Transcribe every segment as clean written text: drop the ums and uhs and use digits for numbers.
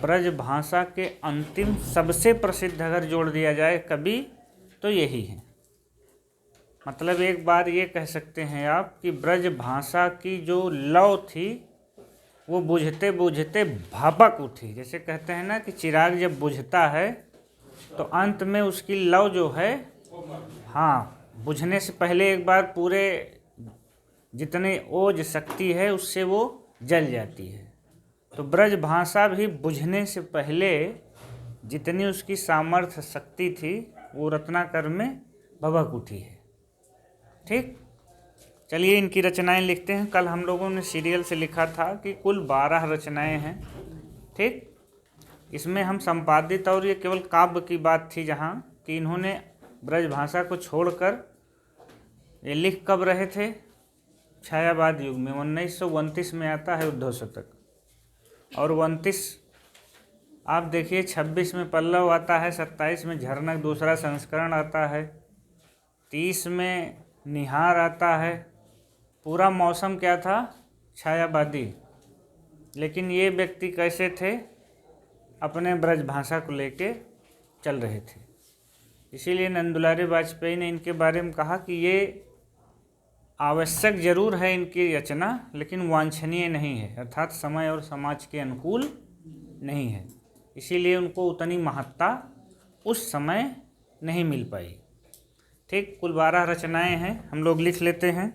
ब्रज भाषा के अंतिम सबसे प्रसिद्ध अगर जोड़ दिया जाए कवि तो यही है। मतलब एक बार ये कह सकते हैं आप कि ब्रज भाषा की जो लौ थी वो बुझते बुझते भपक उठी। जैसे कहते हैं ना कि चिराग जब बुझता है तो अंत में उसकी लौ जो है, हाँ, बुझने से पहले एक बार पूरे जितने ओज शक्ति है उससे वो जल जाती है। तो ब्रज भाषा भी बुझने से पहले जितनी उसकी सामर्थ्य शक्ति थी वो रत्नाकर में भभक उठी है। ठीक, चलिए इनकी रचनाएं लिखते हैं। कल हम लोगों ने सीरियल से लिखा था कि कुल 12 रचनाएं हैं। ठीक, इसमें हम संपादित और ये केवल काव्य की बात थी जहाँ कि इन्होंने ब्रज भाषा को छोड़कर ये लिख कब रहे थे, छायावाद युग में। 1929 में आता है उद्धव शतक, और 29 आप देखिए 26 में पल्लव आता है, 27 में झरनक दूसरा संस्करण आता है, 30 में निहार आता है। पूरा मौसम क्या था, छायावादी। लेकिन ये व्यक्ति कैसे थे, अपने ब्रज भाषा को लेके चल रहे थे। इसीलिए नंदुलारी वाजपेयी ने इनके बारे में कहा कि ये आवश्यक जरूर है इनकी रचना, लेकिन वांछनीय नहीं है, अर्थात समय और समाज के अनुकूल नहीं है। इसीलिए उनको उतनी महत्ता उस समय नहीं मिल पाई। ठीक, कुल 12 रचनाएं हैं, हम लोग लिख लेते हैं।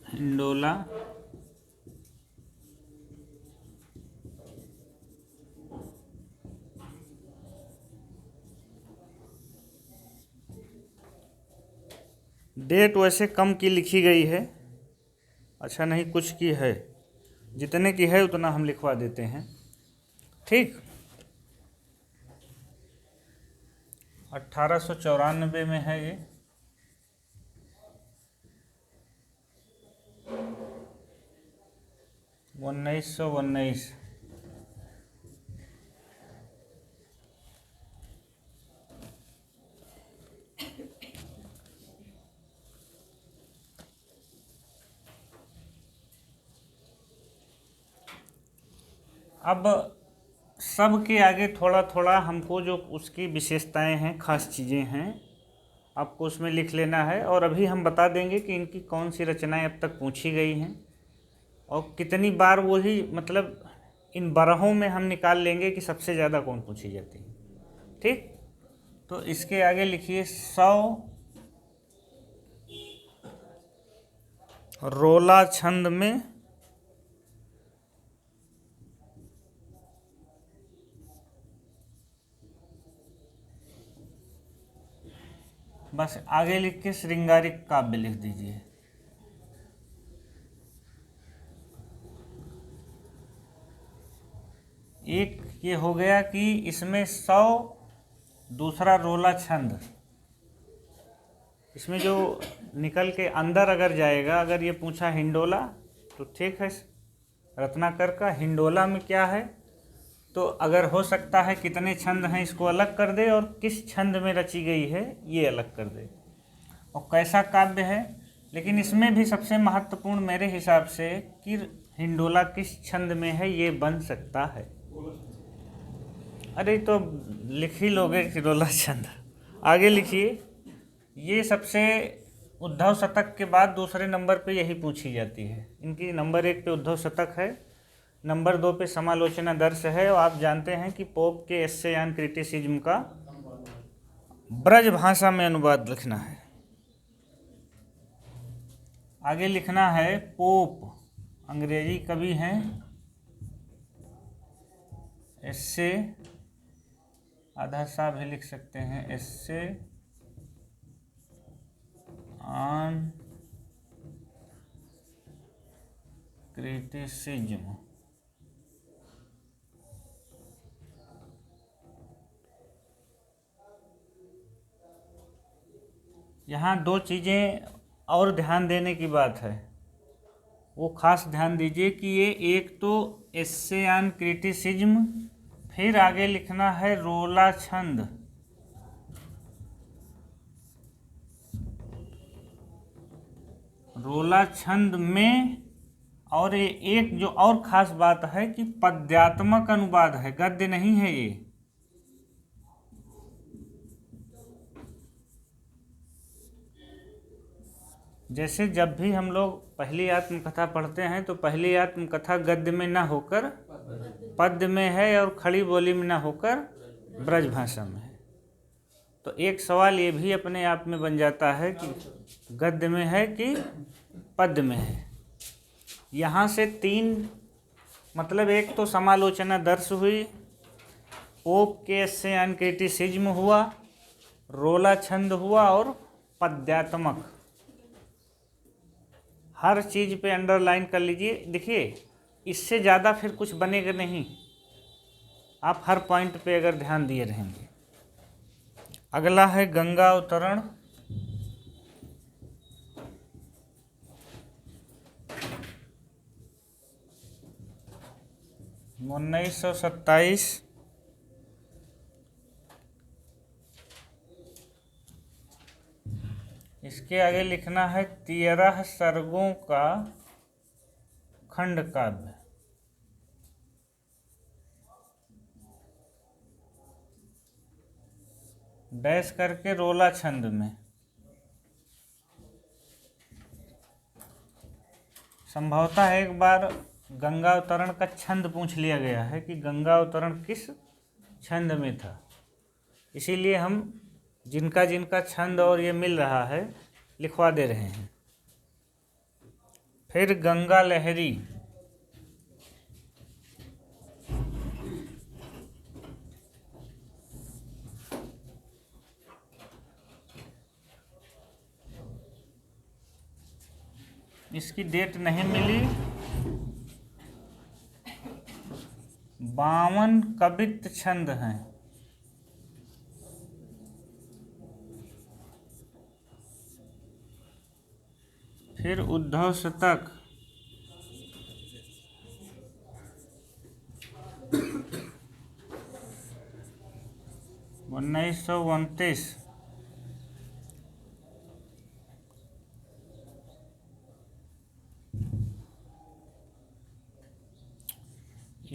हिंडोला, डेट वैसे कम की लिखी गई है, अच्छा नहीं कुछ की है, जितने की है उतना हम लिखवा देते हैं। ठीक, 1894 में है ये। उन्नीस सौ 19। अब सब के आगे थोड़ा थोड़ा हमको जो उसकी विशेषताएं हैं, खास चीज़ें हैं, आपको उसमें लिख लेना है। और अभी हम बता देंगे कि इनकी कौन सी रचनाएं अब तक पूछी गई हैं और कितनी बार वही, मतलब इन बरहों में हम निकाल लेंगे कि सबसे ज़्यादा कौन पूछी जाती है। ठीक, तो इसके आगे लिखिए 100 रोला छंद में बस आगे लिख के श्रृंगारिक काव्य लिख दीजिए। एक ये हो गया कि इसमें 100 दूसरा रोला छंद, इसमें जो निकल के अंदर अगर जाएगा, अगर ये पूछा हिंडोला तो ठीक है, रत्नाकर का हिंडोला में क्या है, तो अगर हो सकता है कितने छंद हैं इसको अलग कर दे और किस छंद में रची गई है ये अलग कर दे, और कैसा काव्य है। लेकिन इसमें भी सबसे महत्वपूर्ण मेरे हिसाब से कि हिंडोला किस छंद में है ये बन सकता है। अरे तो लिख ही लोगे हिंडोला छंद। आगे लिखिए, ये सबसे उद्धव शतक के बाद दूसरे नंबर पे यही पूछी जाती है। इनकी नंबर 1 पे उद्धव शतक है, नंबर 2 पे समालोचना दर्श है। और आप जानते हैं कि पोप के एस्से ऑन क्रिटिसिज्म का ब्रज भाषा में अनुवाद लिखना है। आगे लिखना है पोप, अंग्रेजी कवि हैं, एस्से आधा सा भी लिख सकते हैं, एस्से ऑन क्रिटिसिज्म। यहाँ 2 चीज़ें और ध्यान देने की बात है, वो खास ध्यान दीजिए कि ये एक तो एस्से ऑन क्रिटिसिज्म, फिर आगे लिखना है रोला छंद। रोला छंद में, और ये एक जो और खास बात है कि पद्यात्मक अनुवाद है, गद्य नहीं है ये। जैसे जब भी हम लोग पहली आत्मकथा पढ़ते हैं तो पहली आत्मकथा गद्य में ना होकर पद्य में है, और खड़ी बोली में ना होकर ब्रज भाषा में है। तो एक सवाल ये भी अपने आप में बन जाता है कि गद्य में है कि पद्य में है। यहाँ से तीन मतलब, एक तो समालोचना दर्श हुई, पोप केस से क्रिटिसिज्म हुआ, रोला छंद हुआ, और पद्यात्मक। हर चीज़ पे अंडरलाइन कर लीजिए। देखिए, इससे ज़्यादा फिर कुछ बनेगा नहीं, आप हर पॉइंट पे अगर ध्यान दिए रहेंगे। अगला है गंगा अवतरण। उन्नीस 1927। इसके आगे लिखना है 13 सर्गों का खंड काव्य। डैश करके रोला छंद में। संभवतः एक बार गंगा अवतरण का छंद पूछ लिया गया है कि गंगा अवतरण किस छंद में था, इसीलिए हम जिनका जिनका छंद और ये मिल रहा है लिखवा दे रहे हैं। फिर गंगा लहरी। इसकी डेट नहीं मिली। 52 कवित्त छंद हैं। फिर उद्धव शतक। उन्नीस 1929।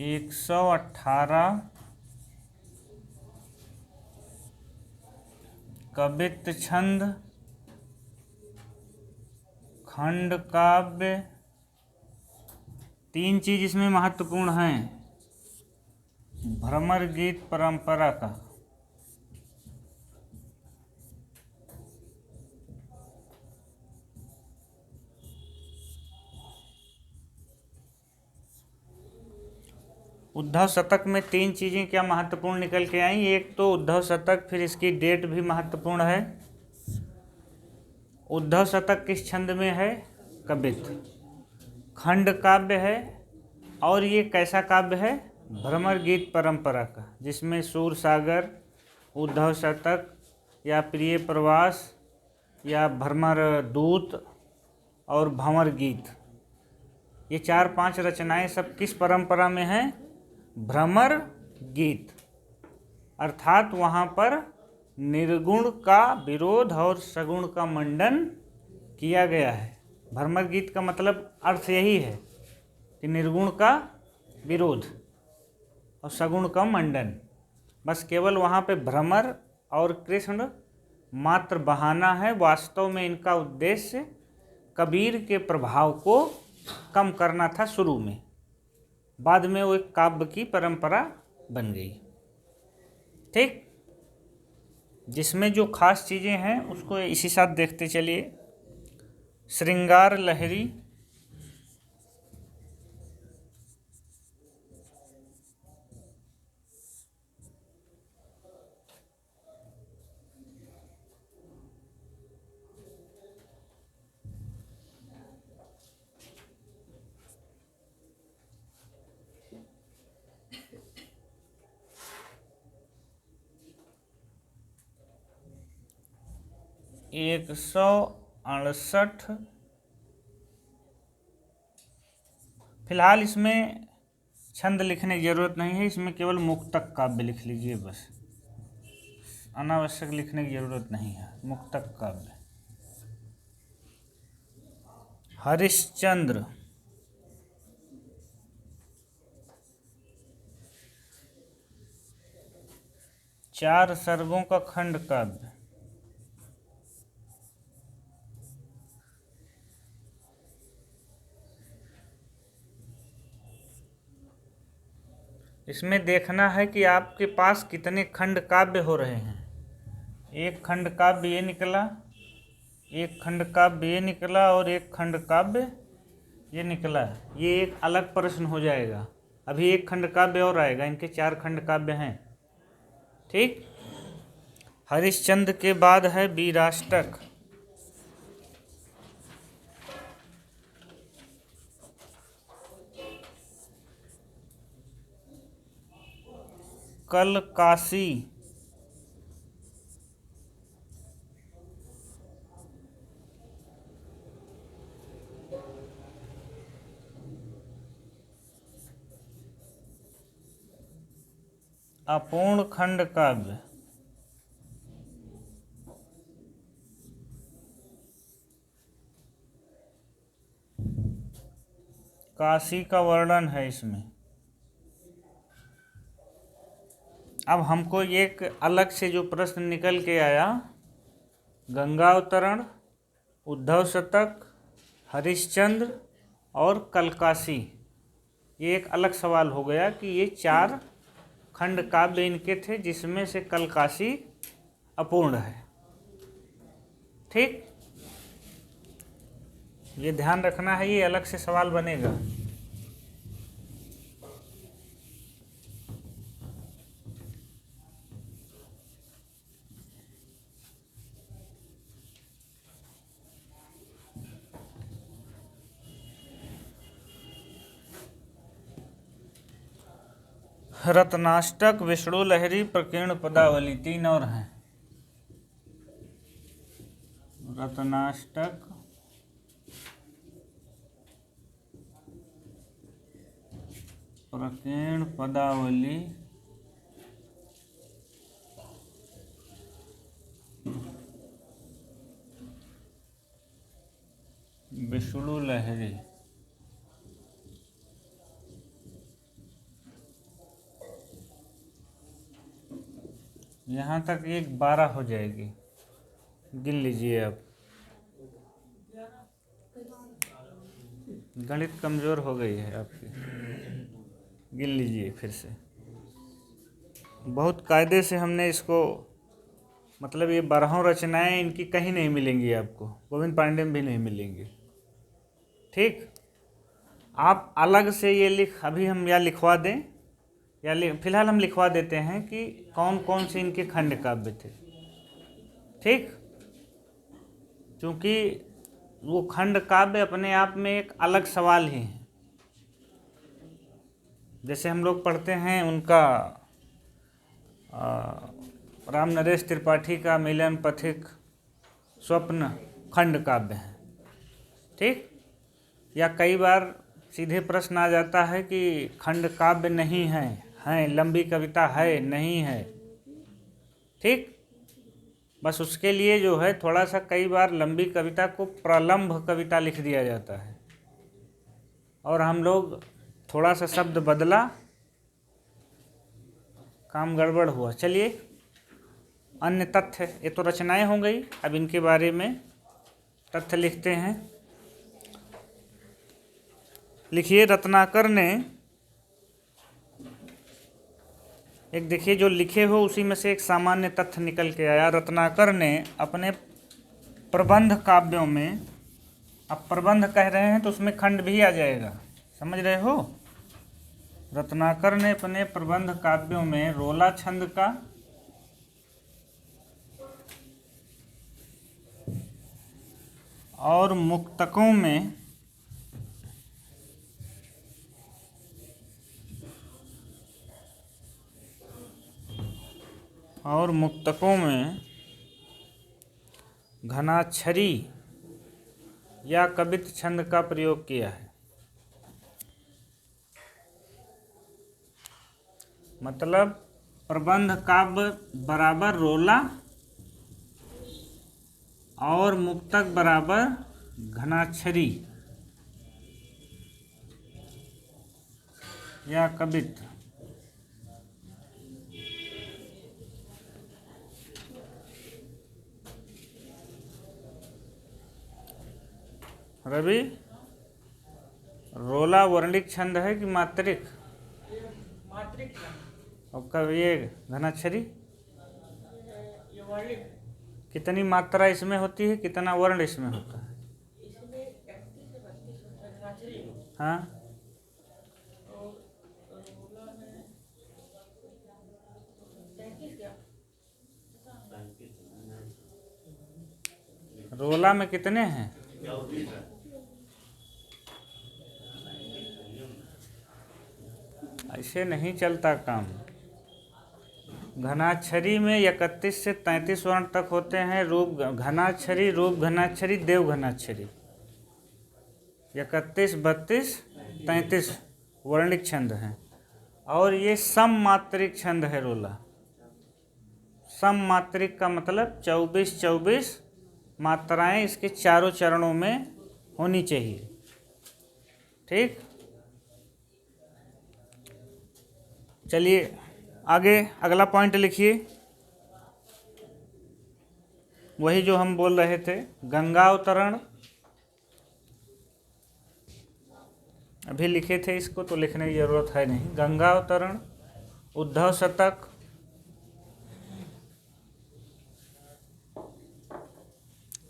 एक 118 कवित्त छंद खंड काव्य। तीन चीज इसमें महत्वपूर्ण हैं। भ्रमर गीत परंपरा का, उद्धव शतक में तीन चीज़ें क्या महत्वपूर्ण निकल के आई। एक तो उद्धव शतक, फिर इसकी डेट भी महत्वपूर्ण है। उद्धव शतक किस छंद में है? कवित्त। खंड काव्य है, और ये कैसा काव्य है? भ्रमर गीत परंपरा का, जिसमें सूर सागर, उद्धव शतक या प्रिय प्रवास या भ्रमर दूत और भंवर गीत, ये 4-5 रचनाएं सब किस परंपरा में हैं? भ्रमर गीत। अर्थात वहाँ पर निर्गुण का विरोध और सगुण का मंडन किया गया है। भ्रमर गीत का मतलब अर्थ यही है कि निर्गुण का विरोध और सगुण का मंडन। बस केवल वहाँ पे भ्रमर और कृष्ण मात्र बहाना है। वास्तव में इनका उद्देश्य कबीर के प्रभाव को कम करना था शुरू में, बाद में वो एक काव्य की परंपरा बन गई। ठीक, जिसमें जो खास चीज़ें हैं उसको इसी साथ देखते चलिए। श्रृंगार लहरी, एक 168। फिलहाल इसमें छंद लिखने की ज़रूरत नहीं है, इसमें केवल मुक्तक काव्य लिख लीजिए बस, अनावश्यक लिखने की ज़रूरत नहीं है। मुक्तक काव्य हरिश्चंद्र, चार सर्गों का खंड काव्य। इसमें देखना है कि आपके पास कितने खंड काव्य हो रहे हैं। एक खंड काव्य ये निकला, एक खंड काव्य ये निकला और एक खंड काव्य ये निकला। ये एक अलग प्रश्न हो जाएगा। अभी एक खंड काव्य और आएगा, इनके चार खंड काव्य हैं। ठीक। हरिश्चंद्र के बाद है वीराष्टक, कलकासी, अपूर्ण खंड काव्य, काशी का वर्णन है इसमें। अब हमको एक अलग से जो प्रश्न निकल के आया, गंगा अवतरण, उद्धव शतक, हरिश्चंद्र और कलकासी, ये एक अलग सवाल हो गया कि ये चार खंड काव्य इनके थे, जिसमें से कलकासी अपूर्ण है। ठीक, ये ध्यान रखना है, ये अलग से सवाल बनेगा। रत्नाष्टक, विष्णु लहरी, प्रकीर्ण पदावली, तीन और हैं। रत्नाष्टक, प्रकीर्ण पदावली, विष्णु लहरी। यहाँ तक एक 12 हो जाएगी, गिन लीजिए। अब गणित कमज़ोर हो गई है आपकी, गिन लीजिए फिर से। बहुत कायदे से हमने इसको, मतलब ये 12 रचनाएं इनकी कहीं नहीं मिलेंगी आपको, गोविंद पांडे में भी नहीं मिलेंगी। ठीक, आप अलग से ये अभी हम या लिखवा दें, या फिलहाल हम लिखवा देते हैं कि कौन कौन से इनके खंड काव्य थे। ठीक, क्योंकि वो खंड काव्य अपने आप में एक अलग सवाल ही है। जैसे हम लोग पढ़ते हैं उनका राम नरेश त्रिपाठी का मिलन पथिक स्वप्न खंड काव्य है। ठीक, या कई बार सीधे प्रश्न आ जाता है कि खंड काव्य नहीं है, हैं लंबी कविता है, नहीं है। ठीक, बस उसके लिए जो है थोड़ा सा कई बार लंबी कविता को प्रलंब कविता लिख दिया जाता है, और हम लोग थोड़ा सा शब्द बदला, काम गड़बड़ हुआ। चलिए, अन्य तथ्य, ये तो रचनाएं हो गई, अब इनके बारे में तथ्य लिखते हैं। लिखिए, रत्नाकर ने, एक देखिए जो लिखे हो उसी में से एक सामान्य तथ्य निकल के आया। रत्नाकर ने अपने प्रबंध काव्यों में, अब प्रबंध कह रहे हैं तो उसमें खंड भी आ जाएगा, समझ रहे हो। रत्नाकर ने अपने प्रबंध काव्यों में रोला छंद का, और मुक्तकों में घनाक्षरी या कवित छंद का प्रयोग किया है। मतलब प्रबंध काव्य बराबर रोला और मुक्तक बराबर घनाक्षरी, या कवित्व। रवि, रोला वर्णिक छंद है कि मात्रिक? मात्रिक। और कब ये घनाक्षरी ये वर्णिक। कितनी मात्रा इसमें होती है, कितना वर्ण इसमें होता है? इसमें 31 से 32 होता है घनाक्षरी। हाँ, और रोला में 33 क्या? रोला में कितने हैं? ऐसे नहीं चलता काम। घनाक्षरी में 31 से 33 वर्ण तक होते हैं। रूप घनाक्षरी, रूप घनाक्षरी, देव घनाक्षरी। 31, 32, 33 वर्णिक छंद हैं। और ये सममात्रिक छंद है रोला। सममात्रिक का मतलब 24 मात्राएं इसके चारों चरणों में होनी चाहिए। ठीक, चलिए आगे अगला पॉइंट लिखिए। वही जो हम बोल रहे थे, गंगावतरण। अभी लिखे थे इसको तो लिखने की जरूरत है नहीं। गंगावतरण, उद्धव शतक,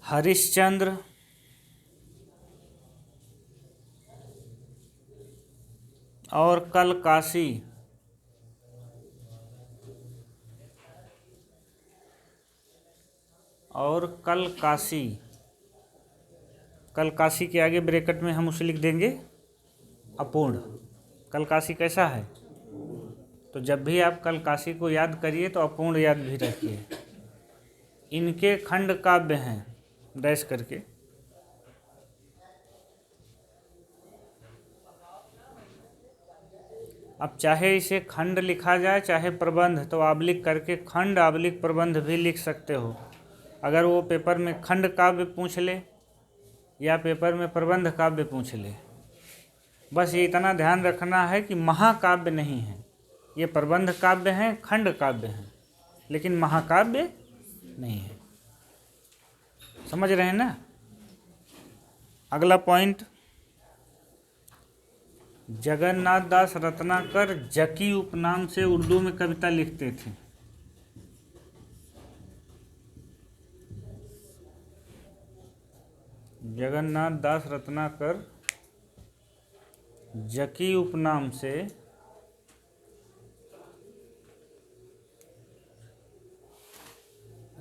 हरिश्चंद्र, और कलकासी। और कलकासी। कलकासी के आगे ब्रैकेट में हम उसे लिख देंगे अपूर्ण। कलकासी कैसा है? तो जब भी आप कलकासी को याद करिए तो अपूर्ण याद भी रखिए। इनके खंड काव्य हैं डैश करके। अब चाहे इसे खंड लिखा जाए चाहे प्रबंध, तो आबलिक करके खंड आबलिक प्रबंध भी लिख सकते हो। अगर वो पेपर में खंड काव्य पूछ ले या पेपर में प्रबंध काव्य पूछ ले, बस ये इतना ध्यान रखना है कि महाकाव्य नहीं है, ये प्रबंध काव्य हैं, खंड काव्य हैं, लेकिन महाकाव्य नहीं है। समझ रहे हैं ना? अगला पॉइंट, जगन्नाथ दास रत्नाकर जकी उपनाम से उर्दू में कविता लिखते थे। जगन्नाथ दास रत्नाकर जकी उपनाम से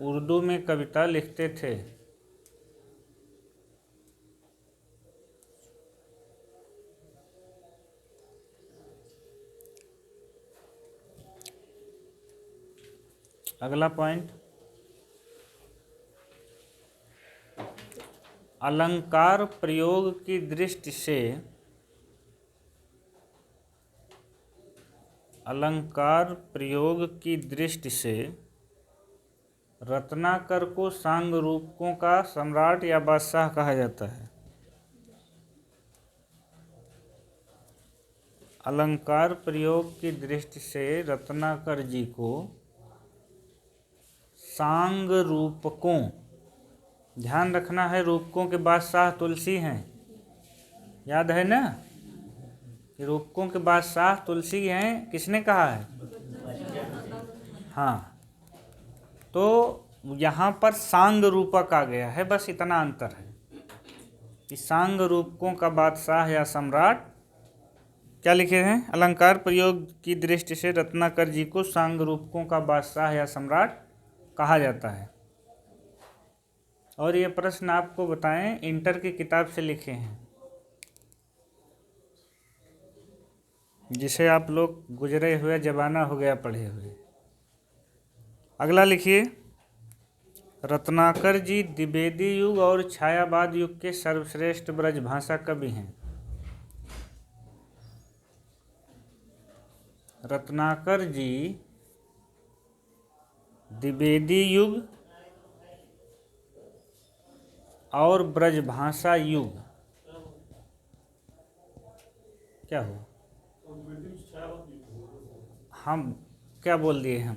उर्दू में कविता लिखते थे। अगला पॉइंट, अलंकार प्रयोग की दृष्टि से, अलंकार प्रयोग की दृष्टि से रत्नाकर को सांग रूपकों का सम्राट या बादशाह कहा जाता है। अलंकार प्रयोग की दृष्टि से रत्नाकर जी को सांग रूपकों, ध्यान रखना है, रूपकों के बादशाह तुलसी हैं, याद है ना कि रूपकों के बादशाह तुलसी हैं। किसने कहा है? हाँ, तो यहाँ पर सांग रूपक आ गया है, बस इतना अंतर है कि सांग रूपकों का बादशाह या सम्राट क्या लिखे हैं? अलंकार प्रयोग की दृष्टि से रत्नाकर जी को सांग रूपकों का बादशाह या सम्राट कहा जाता है। और ये प्रश्न आपको बताएं इंटर की किताब से लिखे हैं, जिसे आप लोग गुजरे हुए जमाना हो गया पढ़े हुए। अगला लिखिए, रत्नाकर जी द्विवेदी युग और छायावाद युग के सर्वश्रेष्ठ ब्रजभाषा कवि हैं। रत्नाकर जी द्विवेदी युग और ब्रजभाषा युग, क्या हुआ? हम क्या बोल दिए हम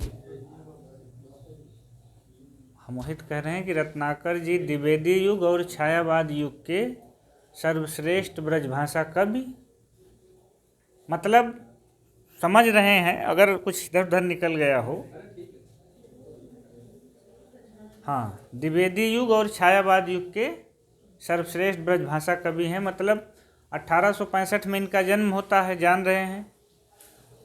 मोहित कह रहे हैं कि रत्नाकर जी द्विवेदी युग और छायावाद युग के सर्वश्रेष्ठ ब्रजभाषा कवि, मतलब समझ रहे हैं, अगर कुछ इधर उधर निकल गया हो। हाँ, द्विवेदी युग और छायावाद युग के सर्वश्रेष्ठ ब्रजभाषा कवि हैं, मतलब 1865 में इनका जन्म होता है, जान रहे हैं।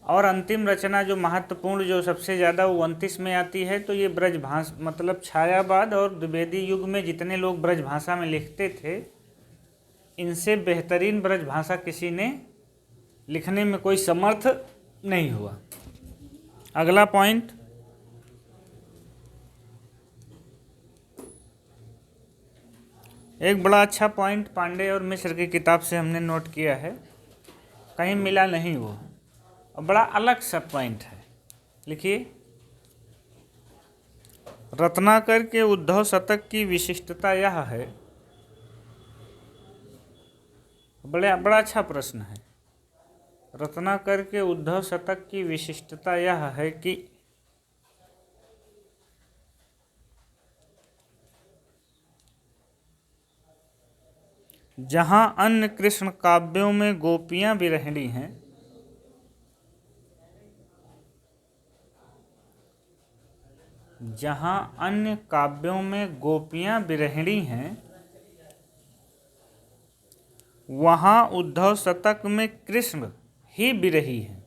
और अंतिम रचना जो महत्वपूर्ण, जो सबसे ज़्यादा, वो 29 में आती है। तो ये ब्रजभाषा, मतलब छायावाद और द्विवेदी युग में जितने लोग ब्रजभाषा में लिखते थे, इनसे बेहतरीन ब्रजभाषा किसी ने लिखने में कोई समर्थ नहीं हुआ। अगला पॉइंट, एक बड़ा अच्छा पॉइंट पांडे और मिश्र की किताब से हमने नोट किया है, कहीं मिला नहीं वो, और बड़ा अलग सा पॉइंट है। लिखिए, रत्नाकर के उद्धव शतक की विशिष्टता यह है, बड़ा अच्छा प्रश्न है। रत्नाकर के उद्धव शतक की विशिष्टता यह है कि जहाँ अन्य कृष्ण काव्यों में गोपियाँ विरहिणी हैं, जहाँ अन्य काव्यों में गोपियाँ विरहिणी हैं, वहाँ उद्धव शतक में कृष्ण ही विरही हैं।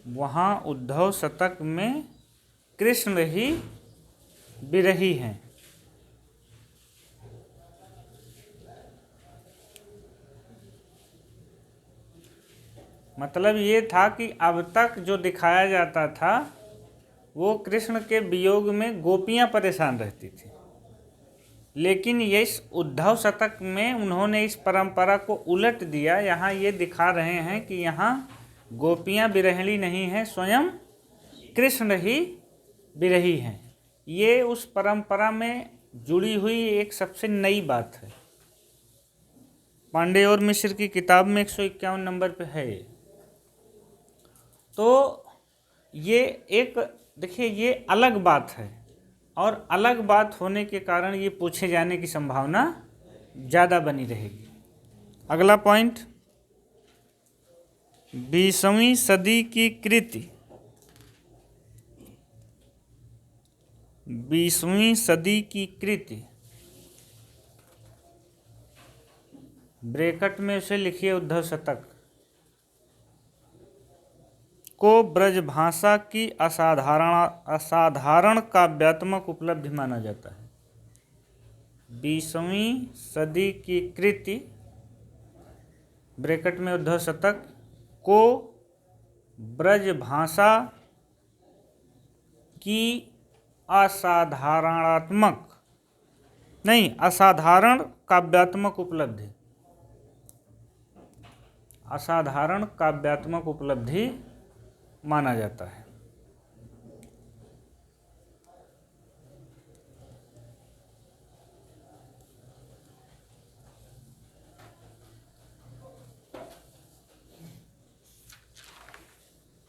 वहाँ उद्धव शतक में कृष्ण ही विरही हैं। मतलब ये था कि अब तक जो दिखाया जाता था वो कृष्ण के वियोग में गोपियाँ परेशान रहती थी, लेकिन ये इस उद्धव शतक में उन्होंने इस परंपरा को उलट दिया। यहाँ ये दिखा रहे हैं कि यहाँ गोपियाँ विरहिणी नहीं हैं, स्वयं कृष्ण ही विरही हैं। ये उस परंपरा में जुड़ी हुई एक सबसे नई बात है। पांडे और मिश्र की किताब में 151 नंबर पे है। तो ये एक, देखिए, ये अलग बात है, और अलग बात होने के कारण ये पूछे जाने की संभावना ज़्यादा बनी रहेगी। अगला पॉइंट, 20वीं सदी की कृति, 20वीं सदी की कृति, ब्रैकेट में उसे लिखिए उद्धव शतक, को ब्रजभाषा की असाधारण काव्यात्मक उपलब्धि माना जाता है। 20वीं सदी की कृति, ब्रैकेट में उद्धव शतक, को ब्रजभाषा की असाधारण काव्यात्मक उपलब्धि, असाधारण काव्यात्मक उपलब्धि माना जाता है।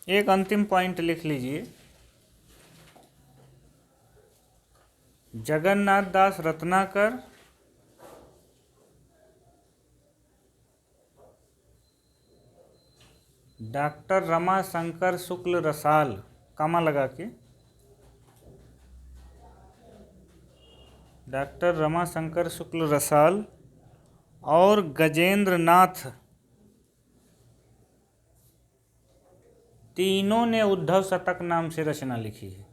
एक अंतिम पॉइंट लिख लीजिए, जगन्नाथ दास रत्नाकर डॉक्टर रमाशंकर शुक्ल रसाल, कामा लगा के, डॉक्टर रमाशंकर शुक्ल रसाल और गजेंद्र नाथ, तीनों ने उद्धव शतक नाम से रचना लिखी है।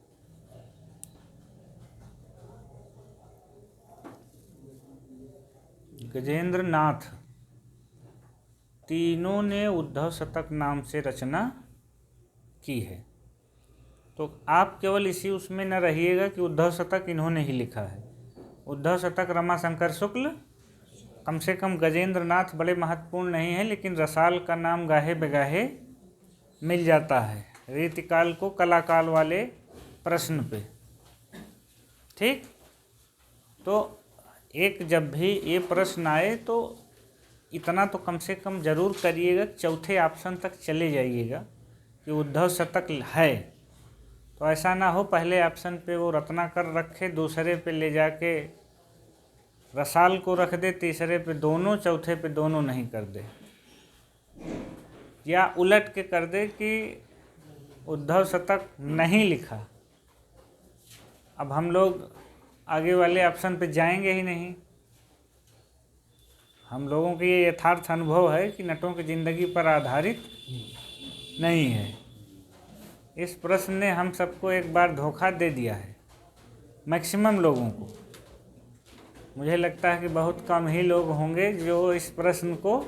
गजेंद्र नाथ, तीनों ने उद्धव शतक नाम से रचना की है। तो आप केवल इसी उसमें न रहिएगा कि उद्धव शतक इन्होंने ही लिखा है। उद्धव शतक रमाशंकर शुक्ल, कम से कम गजेंद्र नाथ बड़े महत्वपूर्ण नहीं है, लेकिन रसाल का नाम गाहे बेगाहे मिल जाता है रीतिकाल को कलाकाल वाले प्रश्न पे। ठीक, तो एक जब भी ये प्रश्न आए तो इतना तो कम से कम ज़रूर करिएगा, चौथे ऑप्शन तक चले जाइएगा कि उद्धव शतक है। तो ऐसा ना हो पहले ऑप्शन पे वो रत्नाकर रखे, दूसरे पे ले जाके रसाल को रख दे, तीसरे पे दोनों, चौथे पे दोनों नहीं कर दे, या उलट के कर दे कि उद्धव शतक नहीं लिखा। अब हम लोग आगे वाले ऑप्शन पे जाएंगे ही नहीं। हम लोगों के ये यथार्थ अनुभव है कि नटों की ज़िंदगी पर आधारित नहीं है। इस प्रश्न ने हम सबको एक बार धोखा दे दिया है, मैक्सिमम लोगों को। मुझे लगता है कि बहुत कम ही लोग होंगे जो इस प्रश्न को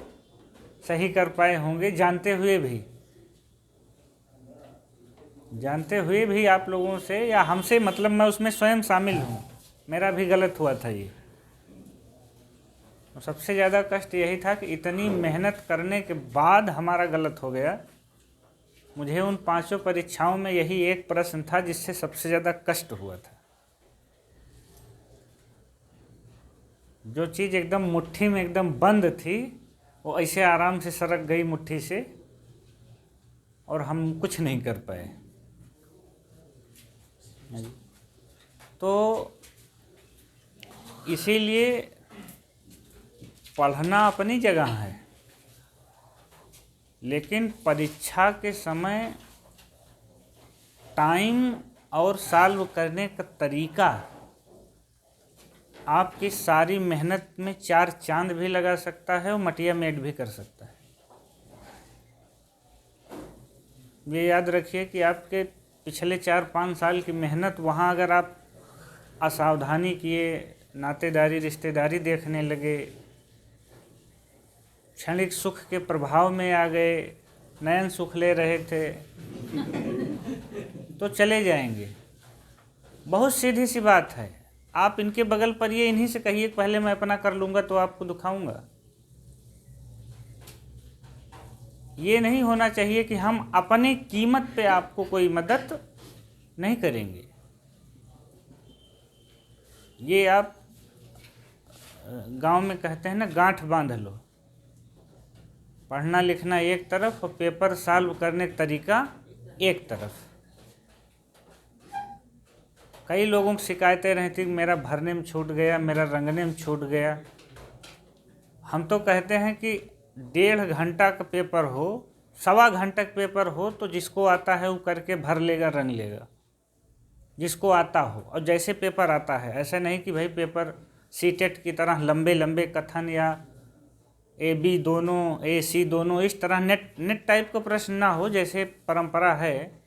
सही कर पाए होंगे, जानते हुए भी आप लोगों से या हमसे, मतलब मैं उसमें स्वयं शामिल हूँ, मेरा भी गलत हुआ था ये। और सबसे ज़्यादा कष्ट यही था कि इतनी मेहनत करने के बाद हमारा गलत हो गया। मुझे उन 5 परीक्षाओं में यही एक प्रश्न था जिससे सबसे ज़्यादा कष्ट हुआ था। जो चीज़ एकदम मुट्ठी में एकदम बंद थी वो ऐसे आराम से सरक गई मुट्ठी से और हम कुछ नहीं कर पाए। तो इसीलिए पढ़ना अपनी जगह है, लेकिन परीक्षा के समय टाइम और सॉल्व करने का तरीका आपकी सारी मेहनत में 4 चांद भी लगा सकता है और मटिया मेट भी कर सकता है। ये याद रखिए कि आपके पिछले 4-5 साल की मेहनत, वहाँ अगर आप असावधानी किए, नातेदारी रिश्तेदारी देखने लगे, क्षणिक सुख के प्रभाव में आ गए, नयन सुख ले रहे थे, तो चले जाएंगे। बहुत सीधी सी बात है। आप इनके बगल पर ये इन्हीं से कहिए पहले मैं अपना कर लूँगा तो आपको दुखाऊंगा। ये नहीं होना चाहिए कि हम अपनी कीमत पे आपको कोई मदद नहीं करेंगे। ये आप गांव में कहते हैं ना, गांठ बांध लो। पढ़ना लिखना एक तरफ और पेपर सॉल्व करने का तरीका एक तरफ। कई लोगों की शिकायतें रहती कि मेरा भरने में छूट गया, मेरा रंगने में छूट गया। हम तो कहते हैं कि 1.5 घंटा का पेपर हो, 1.25 घंटा का पेपर हो, तो जिसको आता है वो करके भर लेगा, रंग लेगा, जिसको आता हो। और जैसे पेपर आता है, ऐसा नहीं कि भाई पेपर सीटेट की तरह लंबे लंबे कथन या AB दोनों, AC दोनों, इस तरह नेट टाइप का प्रश्न ना हो जैसे परंपरा है।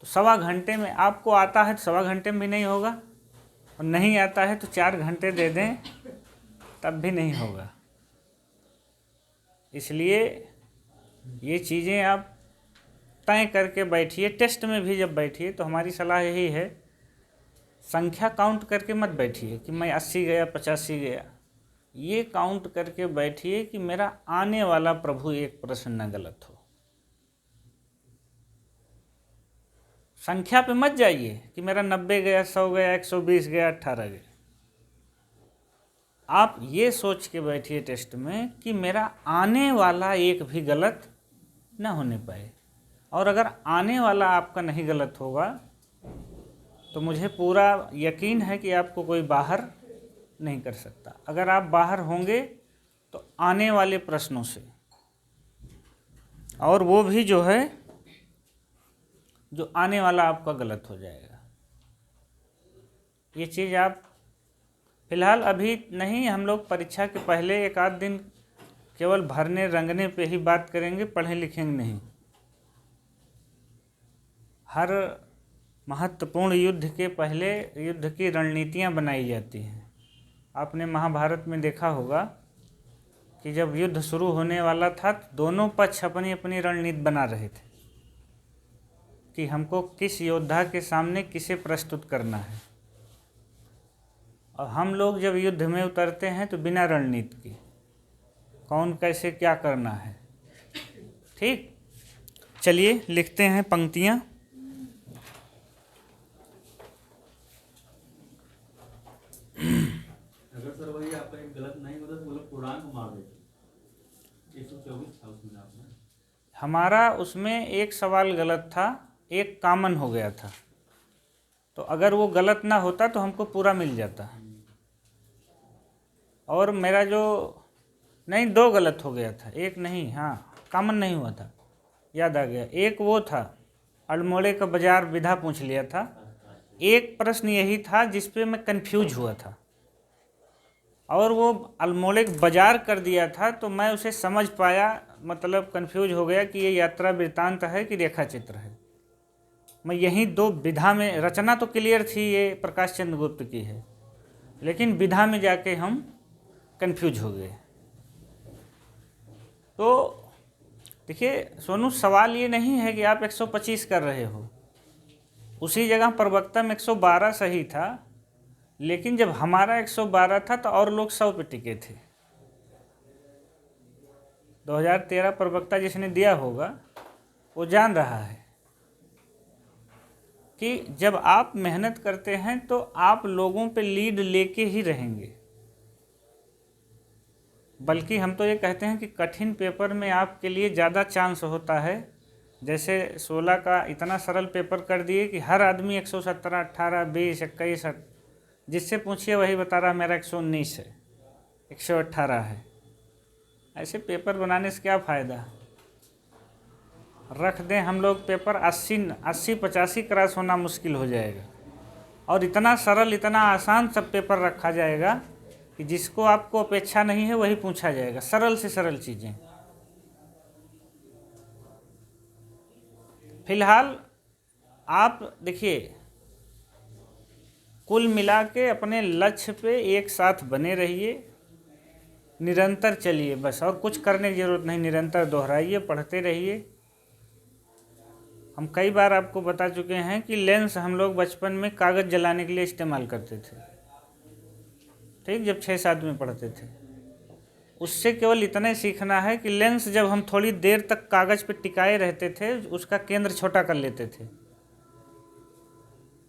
तो 1.25 घंटे में आपको आता है तो 1.25 घंटे में भी नहीं होगा, और नहीं आता है तो 4 घंटे दे दें तब भी नहीं होगा। इसलिए ये चीज़ें आप तय करके बैठिए। टेस्ट में भी जब बैठिए तो हमारी सलाह यही है, संख्या काउंट करके मत बैठिए कि मैं 80 गया 85 गया। ये काउंट करके बैठिए कि मेरा आने वाला प्रभु एक प्रश्न न गलत हो। संख्या पे मत जाइए कि मेरा 90 गया, 100 गया, 120 गया, 18 गया। आप ये सोच के बैठिए टेस्ट में कि मेरा आने वाला एक भी गलत ना होने पाए। और अगर आने वाला आपका नहीं गलत होगा तो मुझे पूरा यकीन है कि आपको कोई बाहर नहीं कर सकता। अगर आप बाहर होंगे तो आने वाले प्रश्नों से, और वो भी जो है जो आने वाला आपका गलत हो जाएगा। ये चीज़ आप फिलहाल अभी नहीं, हम लोग परीक्षा के पहले 1 आध दिन केवल भरने रंगने पे ही बात करेंगे, पढ़े लिखेंगे नहीं। हर महत्वपूर्ण युद्ध के पहले युद्ध की रणनीतियाँ बनाई जाती हैं। आपने महाभारत में देखा होगा कि जब युद्ध शुरू होने वाला था तो दोनों पक्ष अपनी अपनी रणनीति बना रहे थे कि हमको किस योद्धा के सामने किसे प्रस्तुत करना है। और हम लोग जब युद्ध में उतरते हैं तो बिना रणनीति के, कौन कैसे क्या करना है। ठीक, चलिए लिखते हैं पंक्तियाँ। अगर सर वही आपका एक गलत नहीं होता तो वो लोग कुरान को मार देते। हमारा उसमें एक सवाल गलत था, एक कॉमन हो गया था, तो अगर वो गलत ना होता तो हमको पूरा मिल जाता। और मेरा जो नहीं, 2 गलत हो गया था, एक नहीं, हाँ कॉमन नहीं हुआ था, याद आ गया। एक वो था अल्मोड़े का बाजार विधा पूछ लिया था, एक प्रश्न यही था जिस पे मैं कंफ्यूज हुआ था, और वो अल्मोड़े बाजार कर दिया था, तो मैं उसे समझ पाया, मतलब कंफ्यूज हो गया कि ये यात्रा वृत्तांत है कि रेखा चित्र है। मैं यही 2 विधा में, रचना तो क्लियर थी ये प्रकाश चंद्र गुप्त की है, लेकिन विधा में जाके हम कंफ्यूज हो गए। तो देखिए सोनू, सवाल ये नहीं है कि आप 125 कर रहे हो, उसी जगह प्रवक्ता में 112 सही था, लेकिन जब हमारा 112 था तो और लोग 100 पे टिके थे। 2013 प्रवक्ता जिसने दिया होगा वो जान रहा है कि जब आप मेहनत करते हैं तो आप लोगों पे लीड लेके ही रहेंगे। बल्कि हम तो ये कहते हैं कि कठिन पेपर में आपके लिए ज़्यादा चांस होता है। जैसे 16 का इतना सरल पेपर कर दिए कि हर आदमी 117, 18, 20, 21, जिससे पूछिए वही बता रहा मेरा 119 है, 118 है। ऐसे पेपर बनाने से क्या फ़ायदा। रख दें हम लोग पेपर 80, 85 क्रॉस होना मुश्किल हो जाएगा, और इतना सरल, इतना आसान सब पेपर रखा जाएगा कि जिसको आपको अपेक्षा नहीं है वही पूछा जाएगा, सरल से सरल चीज़ें। फिलहाल आप देखिए, कुल मिला के अपने लक्ष्य पे एक साथ बने रहिए, निरंतर चलिए बस, और कुछ करने की ज़रूरत नहीं। निरंतर दोहराइए, पढ़ते रहिए। हम कई बार आपको बता चुके हैं कि लेंस हम लोग बचपन में कागज़ जलाने के लिए इस्तेमाल करते थे, ठीक, जब 6-7 में पढ़ते थे। उससे केवल इतना सीखना है कि लेंस जब हम थोड़ी देर तक कागज़ पे टिकाए रहते थे, उसका केंद्र छोटा कर लेते थे,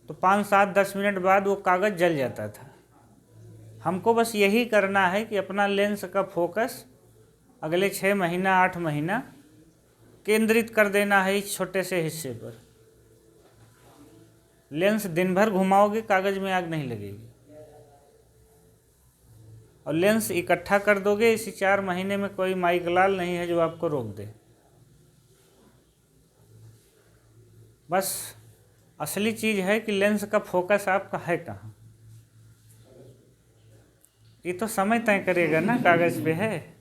तो 5, 7, 10 मिनट बाद वो कागज़ जल जाता था। हमको बस यही करना है कि अपना लेंस का फोकस अगले 6 महीना, 8 महीना केंद्रित कर देना है इस छोटे से हिस्से पर। लेंस दिन भर घुमाओगे, कागज़ में आग नहीं लगेगी, और लेंस इकट्ठा कर दोगे, इसी 4 महीने में कोई माइकलाल नहीं है जो आपको रोक दे। बस असली चीज़ है कि लेंस का फोकस आपका है कहाँ, ये तो समय तय करेगा ना, कागज़ पे है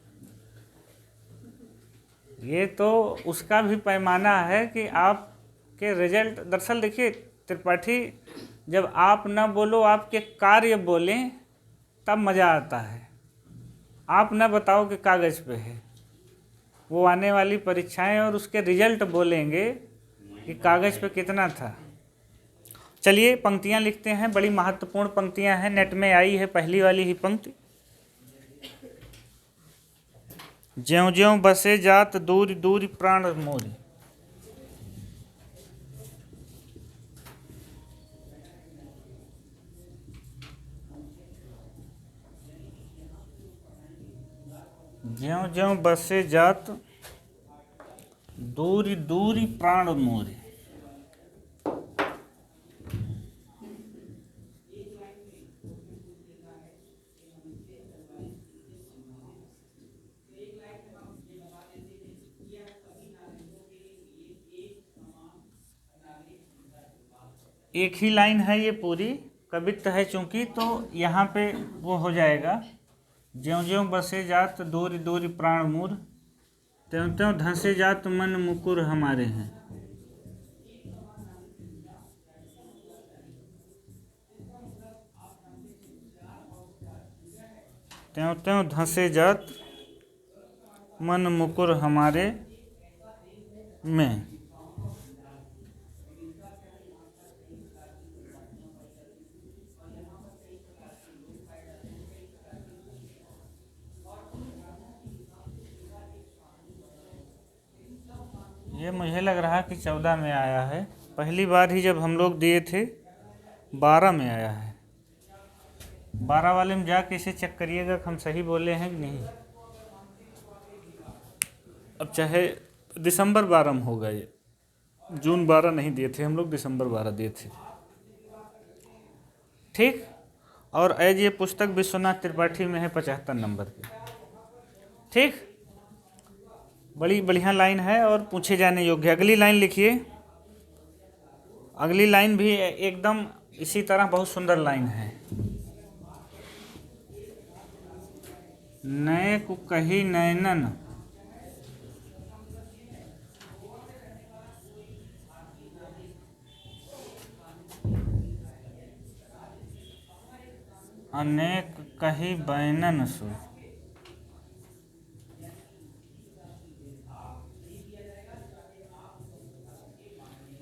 ये, तो उसका भी पैमाना है कि आपके रिजल्ट। दरअसल देखिए त्रिपाठी, जब आप न बोलो, आपके कार्य बोलें, तब मज़ा आता है। आप न बताओ कि कागज़ पे है, वो आने वाली परीक्षाएं और उसके रिजल्ट बोलेंगे कि कागज़ पे कितना था। चलिए पंक्तियां लिखते हैं, बड़ी महत्वपूर्ण पंक्तियां हैं, नेट में आई है पहली वाली ही पंक्ति। ज्यों ज्यों बसे जात दूर दूर प्राण मोरी। ज्यों ज्यों बसे जात दूर दूर प्राण मोरी। एक ही लाइन है ये पूरी, कवित्व है चूंकि, तो यहाँ पे वो हो जाएगा, ज्यों ज्यों बसे जात दूर दूर प्राण मूर, त्यों त्यों धंसे जात मन मुकुर हमारे हैं। त्यों त्यों धंसे जात मन मुकुर हमारे में। ये मुझे लग रहा कि 14 में आया है, पहली बार ही जब हम लोग दिए थे 12 में आया है। 12 वाले में जाके इसे चेक करिएगा कि हम सही बोले हैं कि नहीं। अब चाहे दिसंबर 12 में होगा ये, जून 12 नहीं दिए थे हम लोग, दिसंबर 12 दिए थे। ठीक। और एज ये पुस्तक विश्वनाथ त्रिपाठी में है 75 नंबर पे। ठीक, बड़ी बढ़िया लाइन है और पूछे जाने योग्य। अगली लाइन लिखिए। अगली लाइन भी एकदम इसी तरह बहुत सुंदर लाइन है। नए को कही नैनन अनेक कही बैनन सो।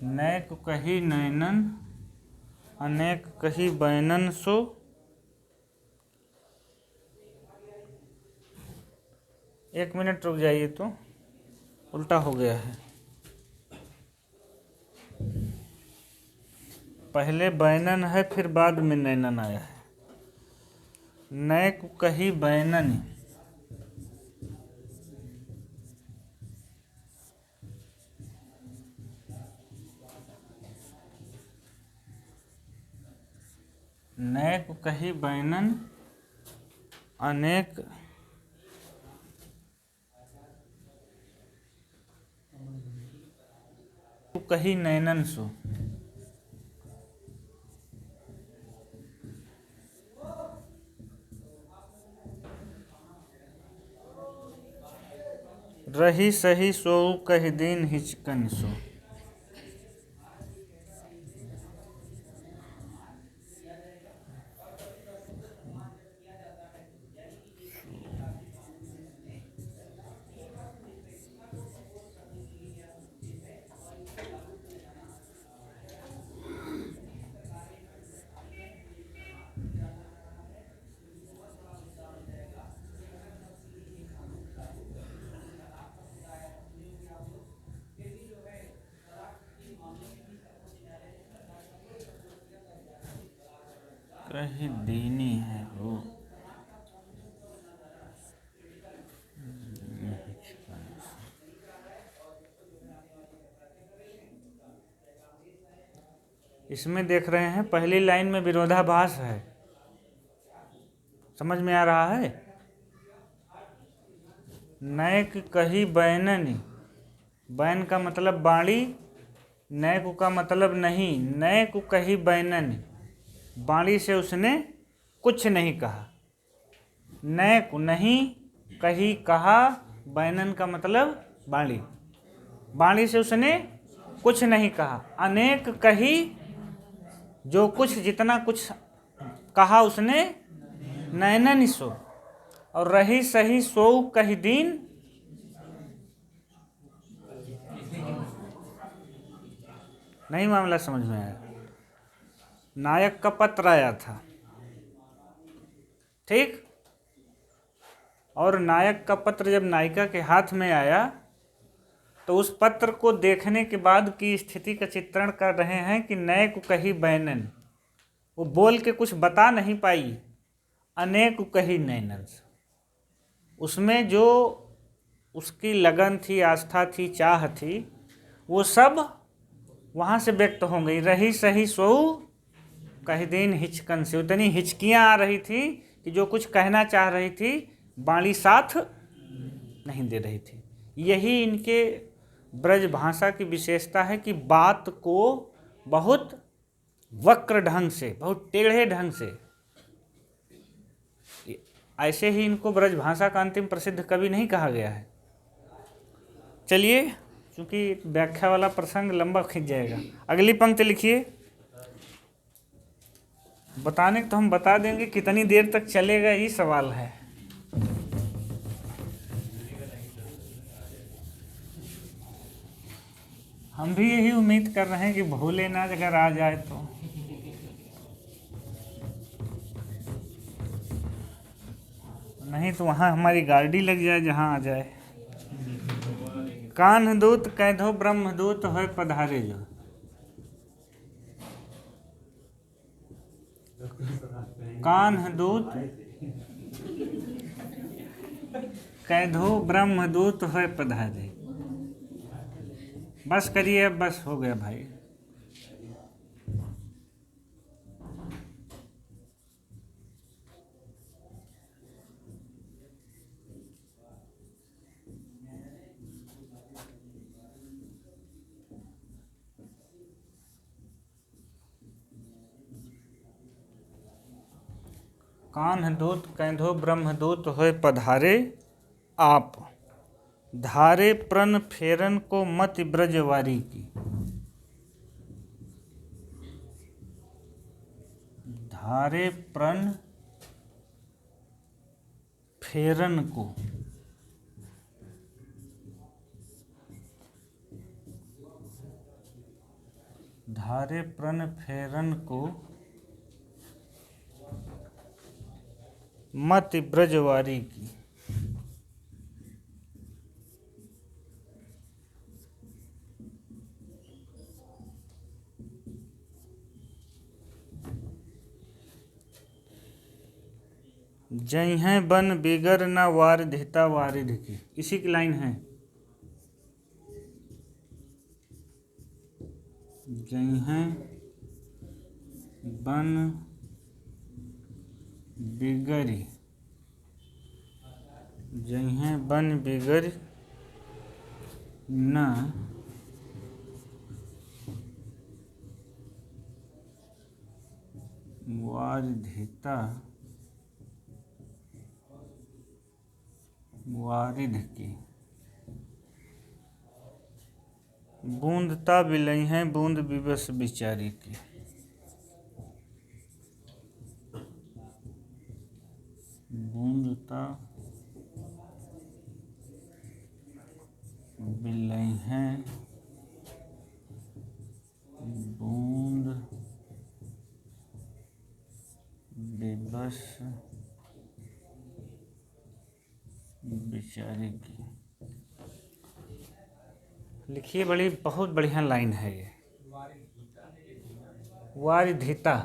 नए को कही नैनन अनेक कही बैनन सो। एक मिनट रुक जाइए, तो उल्टा हो गया है। पहले बैनन है, फिर बाद में नैनन आया है। नए को कही बैनन, नए को कही बैनन अनेक को कही नैनन सो। रही सही सोऊ कह दीन हिचकन सो। कही दीनी है वो। इसमें देख रहे हैं पहली लाइन में विरोधाभास है, समझ में आ रहा है। नैक कही बैननी, बैन का मतलब बाणी, नैक का मतलब नहीं। नैक कही बैननी, बाणी से उसने कुछ नहीं कहा। नैक नहीं, कही कहा, बैनन का मतलब बाणी, बाणी से उसने कुछ नहीं कहा। अनेक कही, जो कुछ जितना कुछ कहा उसने, नैनन सो। और रही सही सोऊ कही दीन, नहीं मामला समझ में आया। नायक का पत्र आया था, ठीक। और नायक का पत्र जब नायिका के हाथ में आया तो उस पत्र को देखने के बाद की स्थिति का चित्रण कर रहे हैं कि नए को कही बैनन, वो बोल के कुछ बता नहीं पाई। अनेक कही नैनन, उसमें जो उसकी लगन थी, आस्था थी, चाह थी, वो सब वहाँ से व्यक्त हो गई। रही सही सोऊ कह दीन हिचकन से, उतनी हिचकियाँ आ रही थी कि जो कुछ कहना चाह रही थी बाणी साथ नहीं दे रही थी। यही इनके ब्रज भाषा की विशेषता है कि बात को बहुत वक्र ढंग से, बहुत टेढ़े ढंग से, ऐसे ही इनको ब्रज भाषा का अंतिम प्रसिद्ध कवि नहीं कहा गया है। चलिए, क्योंकि व्याख्या वाला प्रसंग लंबा खिंच जाएगा। अगली पंक्ति लिखिए। बताने तो हम बता देंगे, कितनी देर तक चलेगा ये सवाल है। हम भी यही उम्मीद कर रहे हैं कि भोलेनाथ अगर आ जाए तो। नहीं तो वहाँ हमारी गाड़ी लग जाए जहाँ आ जाए। कान्ह दूत कैधो ब्रह्मदूत होय पधारे जो। कान्ह दूत कैधो ब्रह्मदूत होय पधारे। बस करिए, अब बस हो गया भाई। कान्हदूत कैंधो ब्रह्मदूत होय पधारे आप, धारे प्रण फेरन को मति ब्रजवारी की। धारे प्रण फेरन को, धारे प्रण फेरन को मति ब्रजवारी की। जय हैं बन बिगर न वारिधिता वारिध की, इसी की लाइन है। जय हैं बन बिगरी, जय हैं बन बिगर न वारिधिता वारिध की। बूंदता बिलई हैं बूंद विवश बिचारी की। बूंदता बिलई हैं बूंद विवश बिचारी की। लिखिए, बड़ी बहुत बढ़िया लाइन है ये। वारिधिता,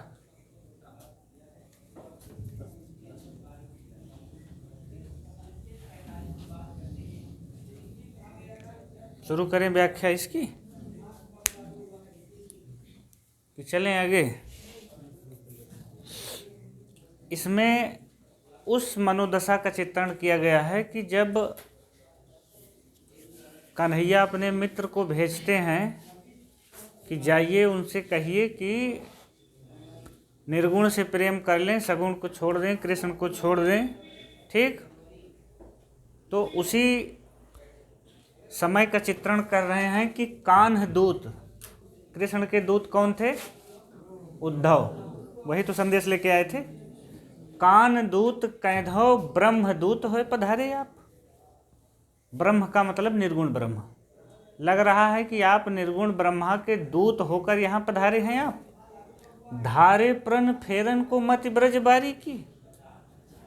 शुरू करें व्याख्या इसकी कि चलें आगे। इसमें उस मनोदशा का चित्रण किया गया है कि जब कन्हैया अपने मित्र को भेजते हैं कि जाइए उनसे कहिए कि निर्गुण से प्रेम कर लें, सगुण को छोड़ दें, कृष्ण को छोड़ दें, ठीक। तो उसी समय का चित्रण कर रहे हैं कि कान्हदूत, कृष्ण के दूत कौन थे? उद्धव, वही तो संदेश लेके आए थे। कान्हदूत कैंधव ब्रह्मदूत होए पधारे आप। ब्रह्म का मतलब निर्गुण ब्रह्म। लग रहा है कि आप निर्गुण ब्रह्मा के दूत होकर यहाँ पधारे हैं आप। धारे प्रण फेरन को मति ब्रजबारी की,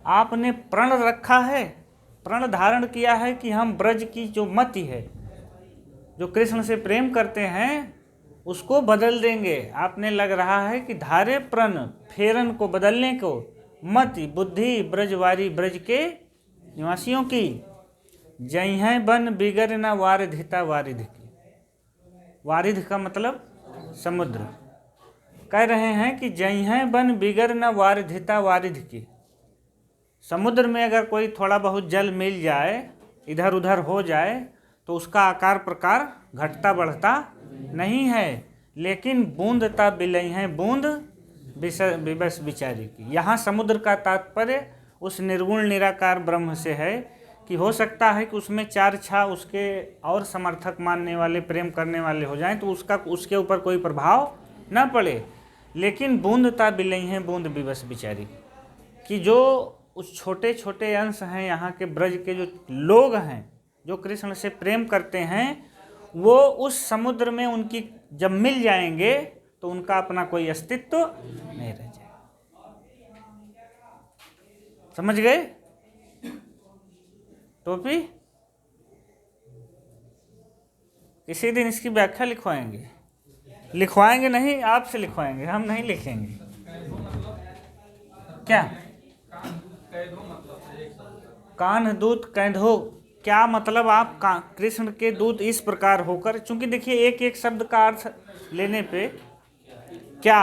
आपने प्रण रखा है, प्रण धारण किया है कि हम ब्रज की जो मति है, जो कृष्ण से प्रेम करते हैं, उसको बदल देंगे। आपने लग रहा है कि धारे प्रण फेरन को बदलने को मति बुद्धि ब्रजवारी, ब्रज के निवासियों की। जय हैं बन बिगर न वारिधिता वारिध की। वारिध का मतलब समुद्र। कह रहे हैं कि जय हैं बन बिगर न वारिधिता वारिध की। समुद्र में अगर कोई थोड़ा बहुत जल मिल जाए, इधर उधर हो जाए, तो उसका आकार प्रकार घटता बढ़ता नहीं है, लेकिन बूंदता बिलई हैं बूंद विवश बिचारी की। यहाँ समुद्र का तात्पर्य उस निर्गुण निराकार ब्रह्म से है कि हो सकता है कि उसमें चार छा उसके और समर्थक मानने वाले, प्रेम करने वाले हो जाएं, तो उसके ऊपर कोई प्रभाव न पड़े, लेकिन बूंदता बिलई हैं बूंद विवश बिचारी कि जो उस छोटे छोटे अंश हैं यहाँ के ब्रज के जो लोग हैं, जो कृष्ण से प्रेम करते हैं, वो उस समुद्र में उनकी जब मिल जाएंगे तो उनका अपना कोई अस्तित्व नहीं रह जाएगा। समझ गए? टोपी किसी दिन इसकी व्याख्या लिखवाएंगे। लिखवाएंगे नहीं, आपसे लिखवाएंगे, हम नहीं लिखेंगे। क्या? कान्हदूत कैंधो क्या मतलब आप कृष्ण के दूत इस प्रकार होकर, चूंकि देखिए एक एक शब्द का अर्थ लेने पे क्या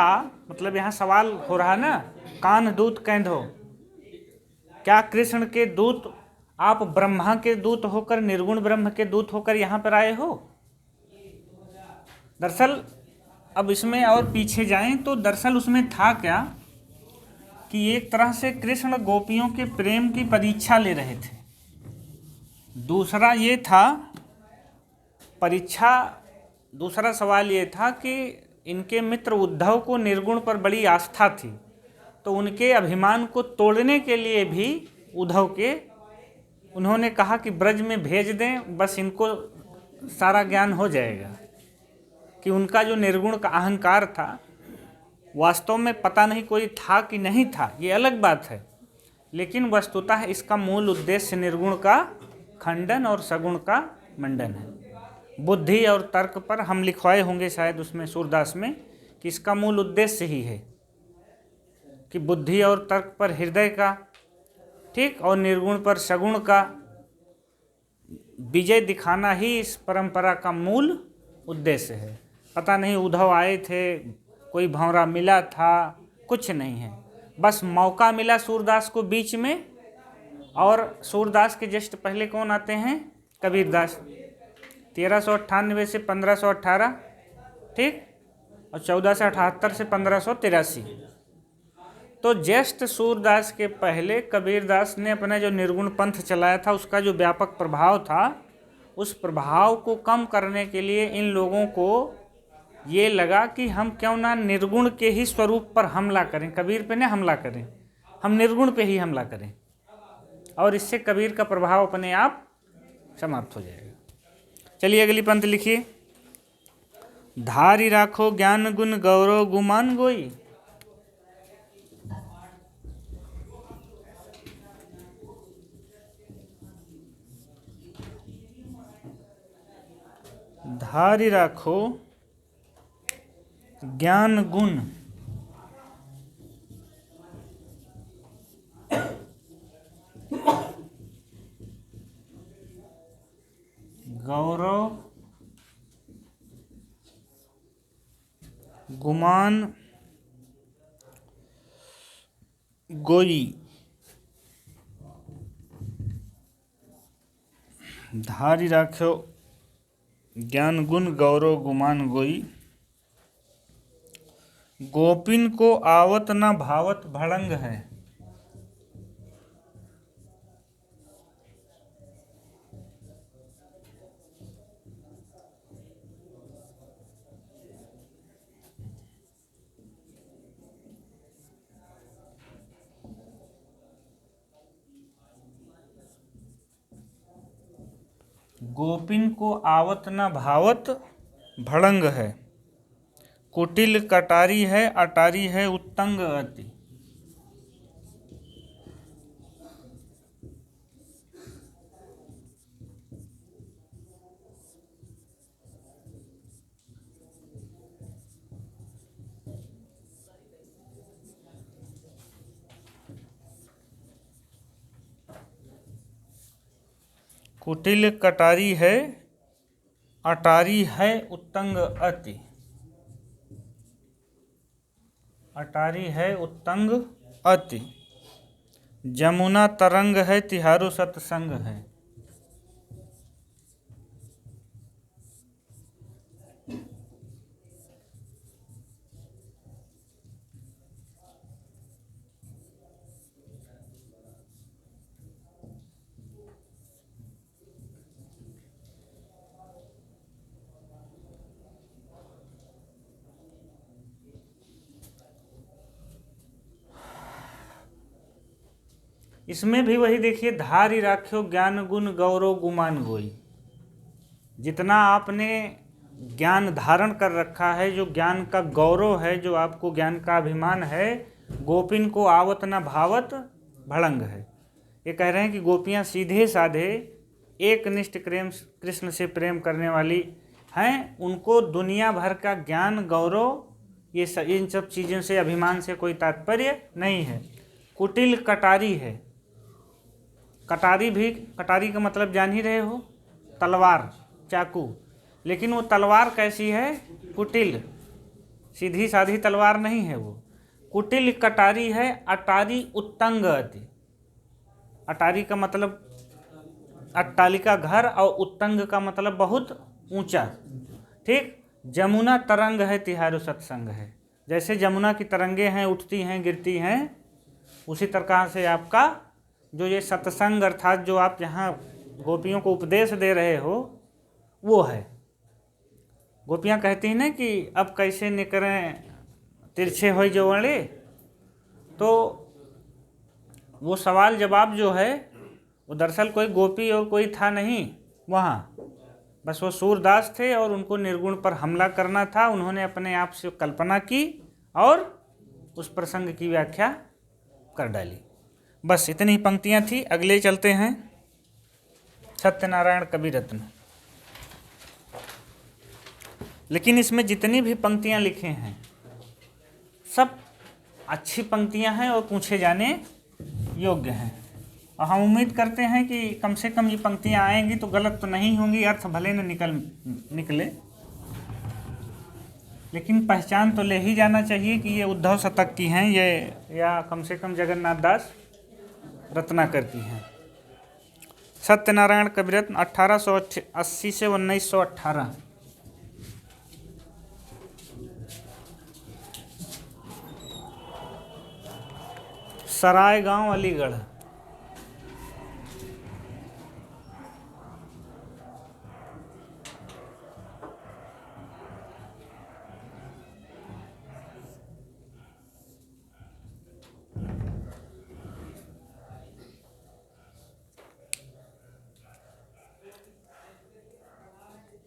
मतलब यहाँ सवाल हो रहा ना, कान दूत कैंधो, क्या कृष्ण के दूत आप ब्रह्मा के दूत होकर, निर्गुण ब्रह्म के दूत होकर यहाँ पर आए हो? दरअसल अब इसमें और पीछे जाएं तो दरअसल उसमें था क्या कि एक तरह से कृष्ण गोपियों के प्रेम की परीक्षा ले रहे थे। दूसरा ये था परीक्षा, दूसरा सवाल ये था कि इनके मित्र उद्धव को निर्गुण पर बड़ी आस्था थी, तो उनके अभिमान को तोड़ने के लिए भी उद्धव के उन्होंने कहा कि ब्रज में भेज दें, बस इनको सारा ज्ञान हो जाएगा। कि उनका जो निर्गुण का अहंकार था, वास्तव में पता नहीं कोई था कि नहीं था, ये अलग बात है, लेकिन वस्तुतः इसका मूल उद्देश्य निर्गुण का खंडन और सगुण का मंडन है। बुद्धि और तर्क पर हम लिखवाए होंगे शायद उसमें सूरदास में कि इसका मूल उद्देश्य ही है कि बुद्धि और तर्क पर हृदय का, ठीक, और निर्गुण पर सगुण का विजय दिखाना ही इस परंपरा का मूल उद्देश्य है। पता नहीं उद्धव आए थे, कोई भंवरा मिला था, कुछ नहीं है, बस मौका मिला सूरदास को बीच में, और सूरदास के जस्ट पहले कौन आते हैं? कबीरदास, 1398 से 1518, ठीक, और 1478 से 1583। तो जस्ट सूरदास के पहले कबीरदास ने अपना जो निर्गुण पंथ चलाया था, उसका जो व्यापक प्रभाव था, उस प्रभाव को कम करने के लिए इन लोगों को ये लगा कि हम क्यों ना निर्गुण के ही स्वरूप पर हमला करें, कबीर पे न हमला करें, हम निर्गुण पे ही हमला करें, और इससे कबीर का प्रभाव अपने आप समाप्त हो जाएगा। चलिए अगली पंक्ति लिखिए। धारी राखो ज्ञान गुण गौरव गुमान गोई। धारी राखो ज्ञान गुण गौरव गुमान गोई। धारी राखो ज्ञान गुण गौरव गुमान गोई। गोपिन को आवत न भावत भड़ंग है। गोपिन को आवत न भावत भड़ंग है। कुटिल कटारी है, अटारी है उत्तंग अति। कुटिल कटारी है, अटारी है उत्तंग अति। अटारी है उत्तंग अति। जमुना तरंग है, तिहारो सत्संग है। इसमें भी वही देखिए, धारी राख्यो ज्ञान गुण गौरव गुमान गोई। जितना आपने ज्ञान धारण कर रखा है, जो ज्ञान का गौरव है, जो आपको ज्ञान का अभिमान है, गोपिन को आवत न भावत भड़ंग है। ये कह रहे हैं कि गोपियाँ सीधे साधे एक निष्ठ कृष्ण से प्रेम करने वाली हैं, उनको दुनिया भर का ज्ञान गौरव ये इन सब चीज़ों से, अभिमान से कोई तात्पर्य नहीं है। कुटिल कटारी है। कटारी का मतलब जान ही रहे हो, तलवार, चाकू। लेकिन वो तलवार कैसी है? कुटिल, सीधी साधी तलवार नहीं है वो, कुटिल कटारी है। अटारी उत्तंग अति। अटारी का मतलब अट्टालिका घर, और उत्तंग का मतलब बहुत ऊंचा। ठीक। जमुना तरंग है तिहारो सत्संग है। जैसे जमुना की तरंगे हैं, उठती हैं गिरती हैं, उसी प्रकार से आपका जो ये सत्संग अर्थात जो आप यहाँ गोपियों को उपदेश दे रहे हो वो है। गोपियाँ कहती हैं ना कि अब कैसे निकलें तिरछे हो जो वाले, तो वो सवाल जवाब जो है वो दरअसल कोई गोपी और कोई था नहीं वहाँ, बस वो सूरदास थे और उनको निर्गुण पर हमला करना था। उन्होंने अपने आप से कल्पना की और उस प्रसंग की व्याख्या कर डाली। बस इतनी पंक्तियाँ थी। अगले चलते हैं, सत्यनारायण कवि रत्न। लेकिन इसमें जितनी भी पंक्तियाँ लिखे हैं सब अच्छी पंक्तियाँ हैं और पूछे जाने योग्य हैं, और हम उम्मीद करते हैं कि कम से कम ये पंक्तियाँ आएंगी तो गलत तो नहीं होंगी, अर्थ भले न निकले, लेकिन पहचान तो ले ही जाना चाहिए कि ये उद्धव शतक की हैं ये, या कम से कम जगन्नाथ दास रत्नाकर की हैं। सत्यनारायण कविरत्न 1880 से 1918। सरायगांव अलीगढ़।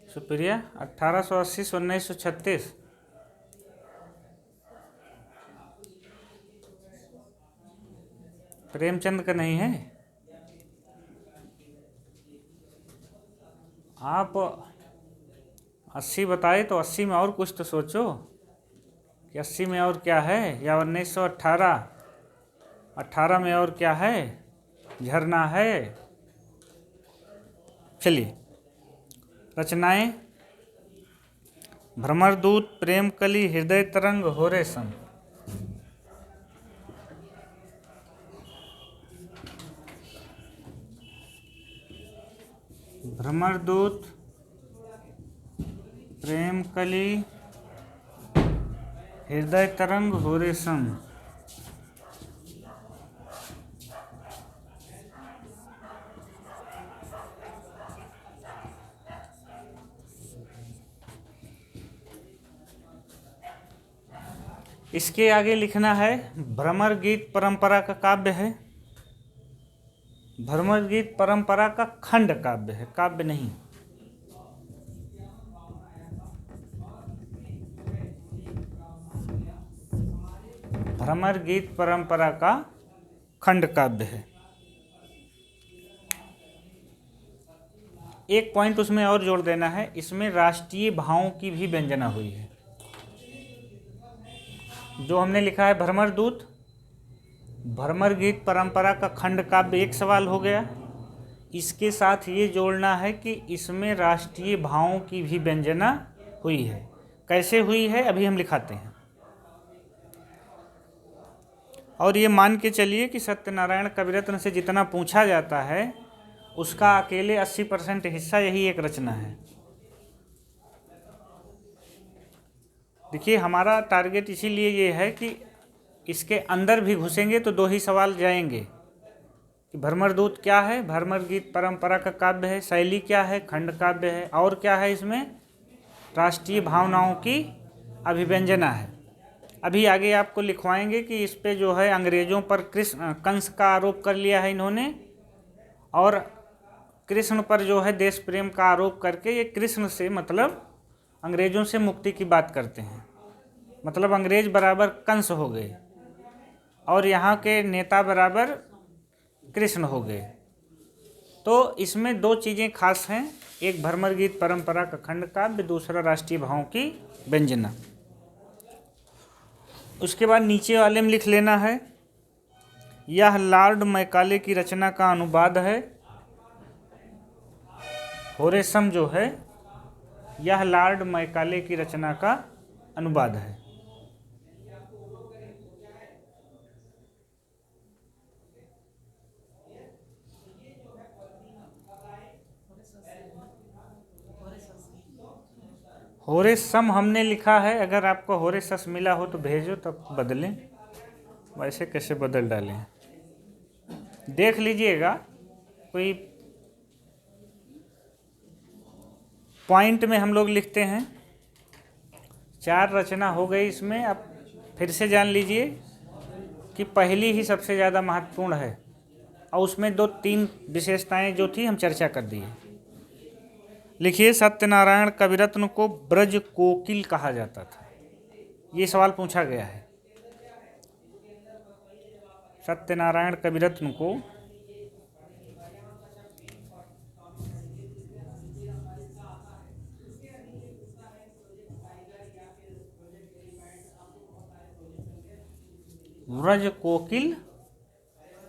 सुप्रिया 1880 से 1936। प्रेमचंद का नहीं है? आप 80 बताए तो 80 में और कुछ तो सोचो कि 80 में और क्या है, या 1918, 18 में और क्या है, झरना है। चलिए रचनाएं। भ्रमरदूत, प्रेमकली, हृदय तरंग, हो रेशम। भ्रमरदूत, प्रेमकली, हृदय तरंग, हो रेशम। इसके आगे लिखना है भ्रमर गीत परंपरा का काव्य है। भ्रमर गीत परंपरा का खंड काव्य है, काव्य नहीं। भ्रमर गीत परंपरा का खंड काव्य है। एक पॉइंट उसमें और जोड़ देना है, इसमें राष्ट्रीय भावों की भी व्यंजना हुई है। जो हमने लिखा है भ्रमर दूत, भ्रमर गीत परंपरा का खंड काव्य, एक सवाल हो गया। इसके साथ ये जोड़ना है कि इसमें राष्ट्रीय भावों की भी व्यंजना हुई है। कैसे हुई है अभी हम लिखाते हैं। और ये मान के चलिए कि सत्यनारायण कविरत्न से जितना पूछा जाता है उसका अकेले 80% हिस्सा यही एक रचना है। देखिए हमारा टारगेट इसीलिए ये है कि इसके अंदर भी घुसेंगे तो दो ही सवाल जाएंगे कि भ्रमर दूत क्या है, भ्रमर गीत परंपरा का काव्य है, शैली क्या है, खंड काव्य है, और क्या है इसमें राष्ट्रीय भावनाओं की अभिव्यंजना है। अभी आगे आपको लिखवाएंगे कि इस पे जो है अंग्रेज़ों पर कंस का आरोप कर लिया है इन्होंने, और कृष्ण पर जो है देश प्रेम का आरोप करके ये कृष्ण से मतलब अंग्रेज़ों से मुक्ति की बात करते हैं। मतलब अंग्रेज बराबर कंस हो गए और यहाँ के नेता बराबर कृष्ण हो गए। तो इसमें दो चीज़ें खास हैं, एक भ्रमर गीत परंपरा का खंड काव्य, दूसरा राष्ट्रीय भावों की व्यंजना। उसके बाद नीचे वाले में लिख लेना है यह लॉर्ड मैकाले की रचना का अनुवाद है। होरेसम जो है यह लॉर्ड मैकाले की रचना का अनुवाद है। होरेसम हमने लिखा है, अगर आपको होरेसस मिला हो तो भेजो, तब बदलें, वैसे कैसे बदल डालें। देख लीजिएगा, कोई पॉइंट में हम लोग लिखते हैं। 4 रचना हो गई इसमें। अब फिर से जान लीजिए कि पहली ही सबसे ज़्यादा महत्वपूर्ण है, और उसमें 2-3 विशेषताएं जो थी हम चर्चा कर दिए। लिखिए, सत्यनारायण कविरत्न को ब्रज कोकिल कहा जाता था। ये सवाल पूछा गया है। सत्यनारायण कविरत्न को ब्रज कोकिल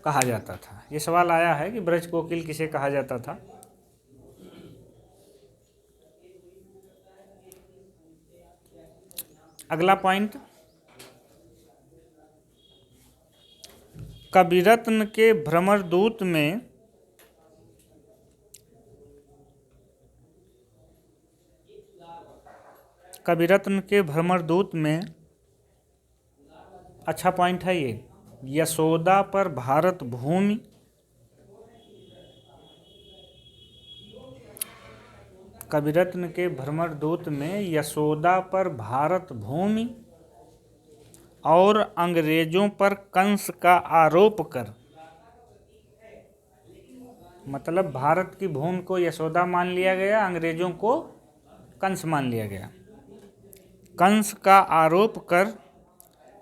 कहा जाता था। ये सवाल आया है कि ब्रज कोकिल किसे कहा जाता था। अगला पॉइंट, कविरत्न के भ्रमरदूत में अच्छा पॉइंट है ये, यशोदा पर भारत भूमि, कविरत्न के भ्रमरदूत में यशोदा पर भारत भूमि और अंग्रेजों पर कंस का आरोप कर, मतलब भारत की भूमि को यशोदा मान लिया गया, अंग्रेजों को कंस मान लिया गया। कंस का आरोप कर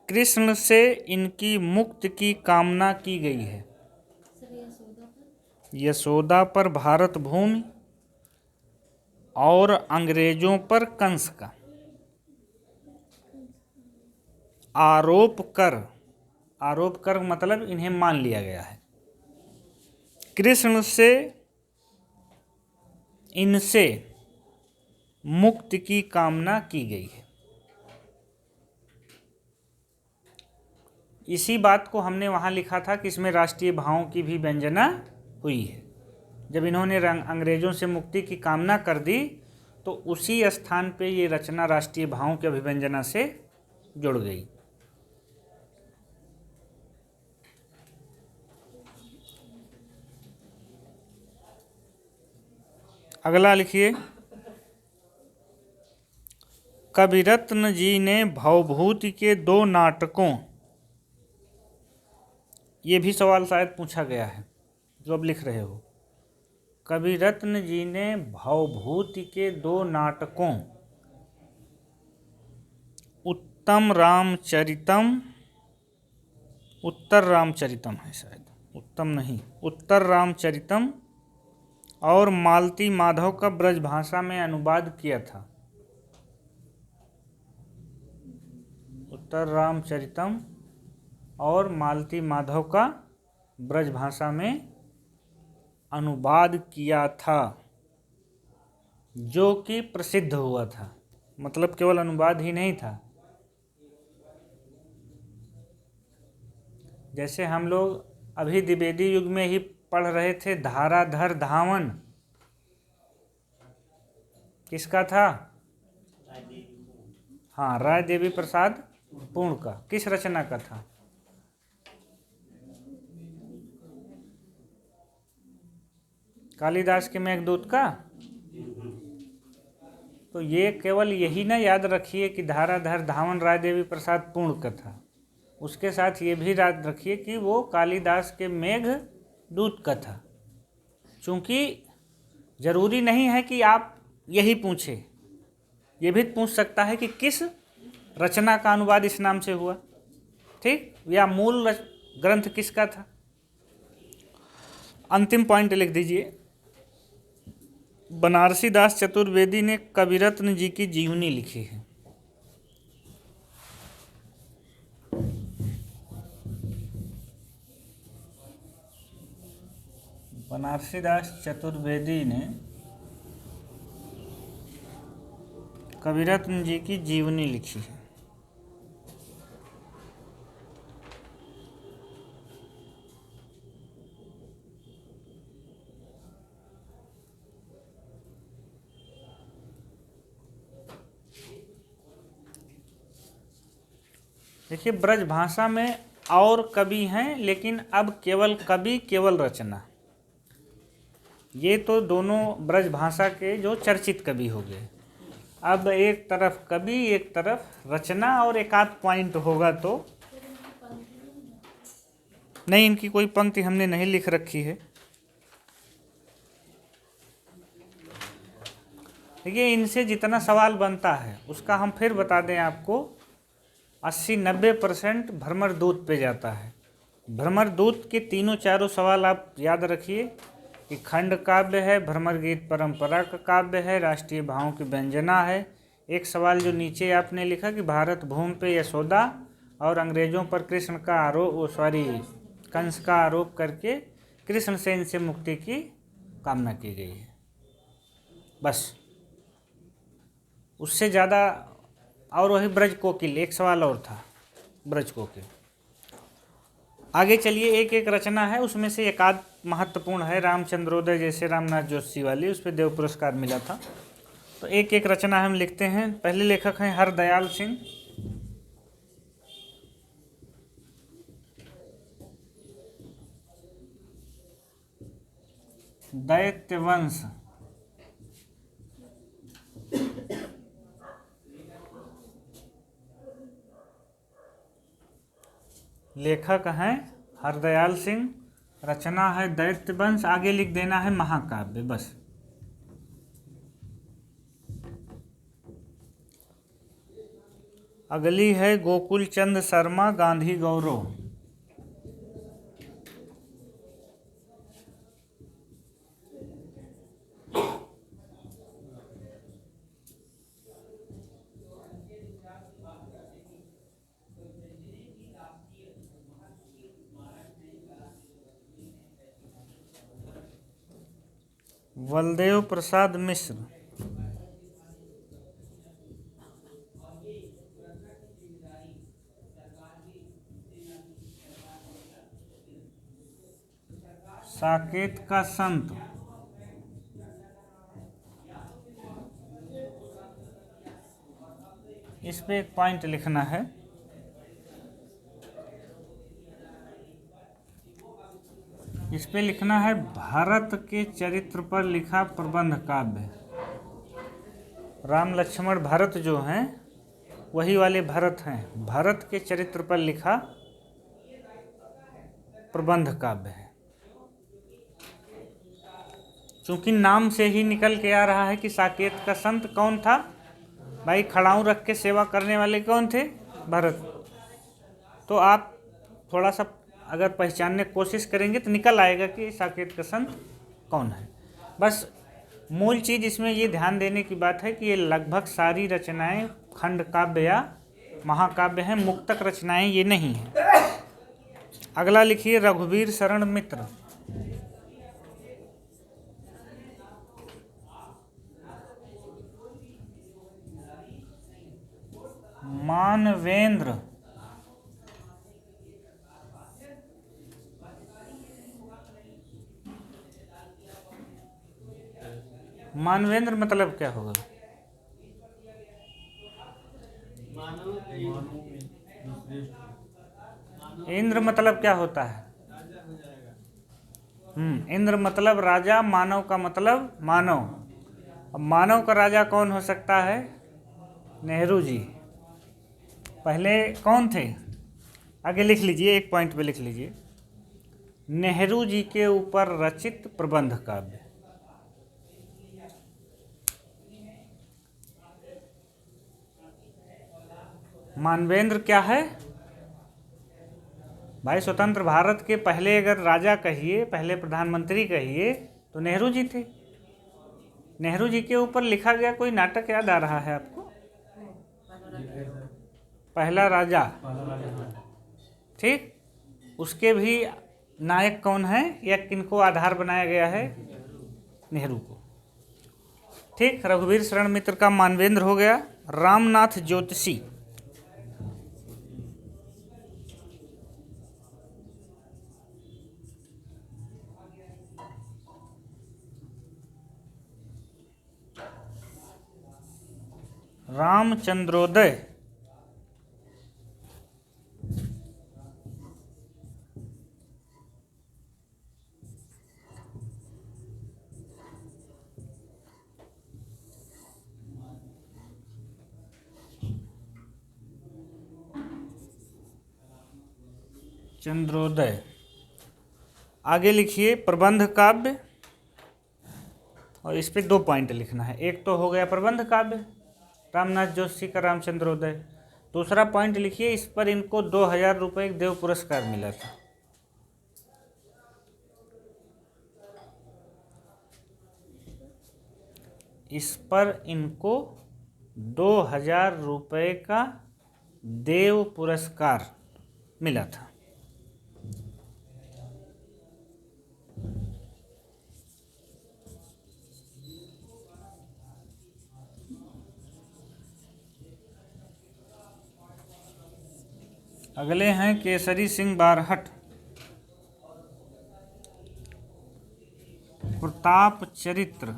कृष्ण से इनकी मुक्ति की कामना की गई है। यशोदा पर भारत भूमि और अंग्रेजों पर कंस का आरोप कर मतलब इन्हें मान लिया गया है। कृष्ण से इनसे मुक्ति की कामना की गई है। इसी बात को हमने वहाँ लिखा था कि इसमें राष्ट्रीय भावों की भी व्यंजना हुई है। जब इन्होंने अंग्रेजों से मुक्ति की कामना कर दी तो उसी स्थान पे ये रचना राष्ट्रीय भावों की अभिव्यंजना से जुड़ गई। अगला लिखिए, कविरत्न जी ने भवभूति के 2 नाटकों, ये भी सवाल शायद पूछा गया है जो अब लिख रहे हो। कविरत्न जी ने भवभूति के 2 नाटकों, उत्तर रामचरितम है शायद, उत्तर रामचरितम और मालती माधव का ब्रज भाषा में अनुवाद किया था। उत्तर रामचरितम और मालती माधव का ब्रज भाषा में अनुवाद किया था, जो कि प्रसिद्ध हुआ था। मतलब केवल अनुवाद ही नहीं था। जैसे हम लोग अभी द्विवेदी युग में ही पढ़ रहे थे, धाराधर धावन किसका था? हाँ, राय देवी प्रसाद पूर्ण का। किस रचना का था? कालिदास के मेघदूत का। तो ये केवल यही ना याद रखिए कि धाराधर धावन राय देवी प्रसाद पूर्ण का था, उसके साथ ये भी याद रखिए कि वो कालिदास के मेघदूत का था। चूँकि जरूरी नहीं है कि आप यही पूछे, ये भी पूछ सकता है कि किस रचना का अनुवाद इस नाम से हुआ, ठीक, या मूल ग्रंथ किसका था। अंतिम पॉइंट लिख दीजिए, बनारसी दास चतुर्वेदी ने कविरत्न जी की जीवनी लिखी है। बनारसीदास चतुर्वेदी ने कविरत्न जी की जीवनी लिखी है। देखिए, ब्रज भाषा में और कवि हैं, लेकिन अब केवल कवि केवल रचना, ये तो दोनों ब्रज भाषा के जो चर्चित कवि हो गए। अब एक तरफ कवि, एक तरफ रचना, और एक आध पॉइंट होगा तो नहीं, इनकी कोई पंक्ति हमने नहीं लिख रखी है। देखिए, इनसे जितना सवाल बनता है उसका हम फिर बता दें आपको, 80-90% भ्रमर दूत पे जाता है। भ्रमर दूत के तीनों चारों सवाल आप याद रखिए कि खंड काव्य है, भ्रमर गीत परंपरा का काव्य है, राष्ट्रीय भावों की व्यंजना है। एक सवाल जो नीचे आपने लिखा कि भारत भूमि पे यशोदा और अंग्रेजों पर कृष्ण का आरोप, कंस का आरोप करके कृष्ण से इनसे मुक्ति की कामना की गई है। बस उससे ज़्यादा। और वही ब्रज कोकिल, एक सवाल और था ब्रज कोकिल। आगे चलिए, एक एक रचना है, उसमें से एक आध महत्वपूर्ण है। रामचंद्रोदय जैसे रामनाथ जोशी वाली, उस पर देव पुरस्कार मिला था। तो एक एक रचना हम लिखते हैं। पहले लेखक हैं हरदयाल सिंह। दैत्यवंश, लेखक हैं हरदयाल सिंह, रचना है दैत्यवंश। आगे लिख देना है महाकाव्य, बस। अगली है गोकुल चंद शर्मा, गांधी गौरव। बलदेव प्रसाद मिश्र। साकेत का संत, इस पे एक पॉइंट लिखना है। इस पे लिखना है भारत के चरित्र पर लिखा प्रबंध काव्य। राम लक्ष्मण भरत जो हैं वही वाले भरत हैं। भारत के चरित्र पर लिखा प्रबंध काव्य है। चूंकि नाम से ही निकल के आ रहा है कि साकेत का संत कौन था भाई, खड़ाऊं रख के सेवा करने वाले कौन थे, भरत। तो आप थोड़ा सा अगर पहचानने की कोशिश करेंगे तो निकल आएगा कि साकेत का संत कौन है। बस मूल चीज़ इसमें ये ध्यान देने की बात है कि ये लगभग सारी रचनाएं खंड काव्य या महाकाव्य हैं, मुक्तक रचनाएं ये नहीं हैं। अगला लिखिए रघुवीर शरण मित्र। मानवेंद्र, मानवेंद्र मतलब क्या होगा? इंद्र मतलब क्या होता है? इंद्र मतलब राजा, मानव का मतलब मानव। अब मानव का राजा कौन हो सकता है? नेहरू जी। पहले कौन थे? आगे लिख लीजिए, एक पॉइंट पे लिख लीजिए, नेहरू जी के ऊपर रचित प्रबंध काव्य। मानवेंद्र क्या है भाई? स्वतंत्र भारत के पहले अगर राजा कहिए, पहले प्रधानमंत्री कहिए तो नेहरू जी थे। नेहरू जी के ऊपर लिखा गया कोई नाटक याद आ रहा है आपको? पहला राजा, ठीक। उसके भी नायक कौन है या किनको आधार बनाया गया है? नेहरू को। ठीक, रघुवीर शरण मित्र का मानवेंद्र हो गया। रामनाथ ज्योतिषी, रामचंद्रोदय, चंद्रोदय। आगे लिखिए प्रबंध काव्य, और इस पे 2 पॉइंट लिखना है। एक तो हो गया प्रबंध काव्य रामनाथ जोशी का रामचंद्रोदय। दूसरा पॉइंट लिखिए, इस पर इनको 2000 रुपये देव पुरस्कार मिला था। इस पर इनको 2000 रुपये का देव पुरस्कार मिला था। अगले हैं केसरी सिंह बारहट, प्रताप चरित्र।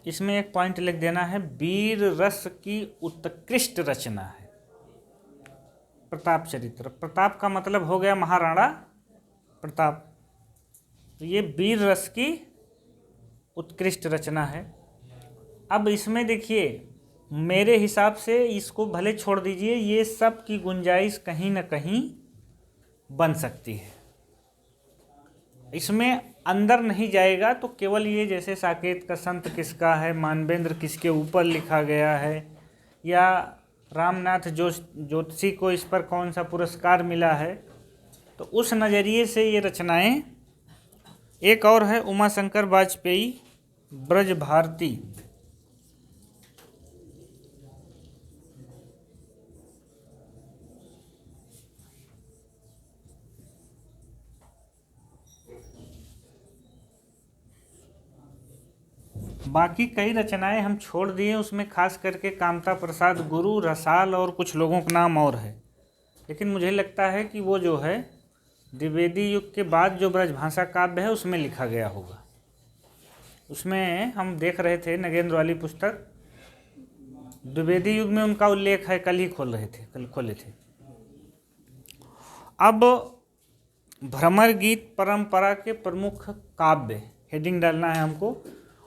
इसमें एक पॉइंट लिख देना है, वीर रस की उत्कृष्ट रचना है प्रताप चरित्र। प्रताप का मतलब हो गया महाराणा प्रताप, तो ये वीर रस की उत्कृष्ट रचना है। अब इसमें देखिए, मेरे हिसाब से इसको भले छोड़ दीजिए, ये सब की गुंजाइश कहीं ना कहीं बन सकती है। इसमें अंदर नहीं जाएगा तो केवल ये जैसे साकेत का संत किसका है, मानवेंद्र किसके ऊपर लिखा गया है, या रामनाथ ज्योतिषी को इस पर कौन सा पुरस्कार मिला है, तो उस नज़रिए से ये रचनाएं। एक और है उमाशंकर वाजपेयी ब्रज भारती। बाकी कई रचनाएं हम छोड़ दिए, उसमें खास करके कामता प्रसाद गुरु, रसाल और कुछ लोगों का नाम और है, लेकिन मुझे लगता है कि वो जो है द्विवेदी युग के बाद जो ब्रजभाषा काव्य है उसमें लिखा गया होगा। उसमें हम देख रहे थे नगेंद्र वाली पुस्तक, द्विवेदी युग में उनका उल्लेख है, कल खोले थे। अब भ्रमर गीत परंपरा के प्रमुख काव्य, हेडिंग डालना है हमको,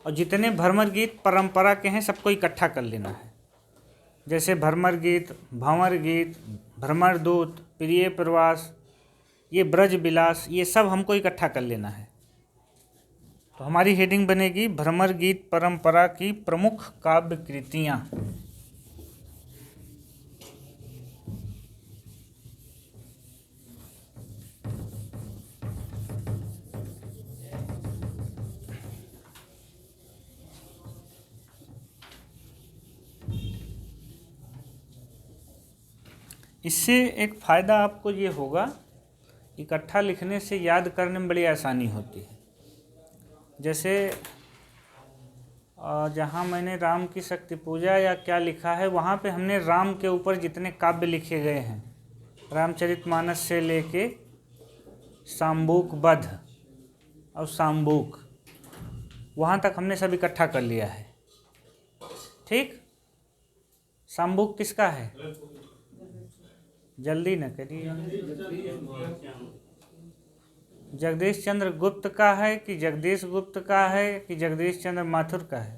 और जितने भ्रमर गीत परंपरा के हैं सबको इकट्ठा कर लेना है। जैसे भ्रमर गीत, भंवर गीत, भ्रमर दूत, प्रिय प्रवास, ये ब्रज विलास, ये सब हमको इकट्ठा कर लेना है। तो हमारी हेडिंग बनेगी भ्रमर गीत परंपरा की प्रमुख काव्य कृतियाँ। इससे एक फ़ायदा आपको ये होगा, इकट्ठा लिखने से याद करने में बड़ी आसानी होती है। जैसे जहाँ मैंने राम की शक्ति पूजा या क्या लिखा है, वहाँ पे हमने राम के ऊपर जितने काव्य लिखे गए हैं, रामचरितमानस से लेके शाम्बूक वध और शाम्बूक, वहाँ तक हमने सब इकट्ठा कर लिया है। ठीक, शाम्बूक किसका है? जल्दी न करिए। जगदीश चंद्र गुप्त का है कि जगदीश गुप्त का है कि जगदीश चंद्र माथुर का है?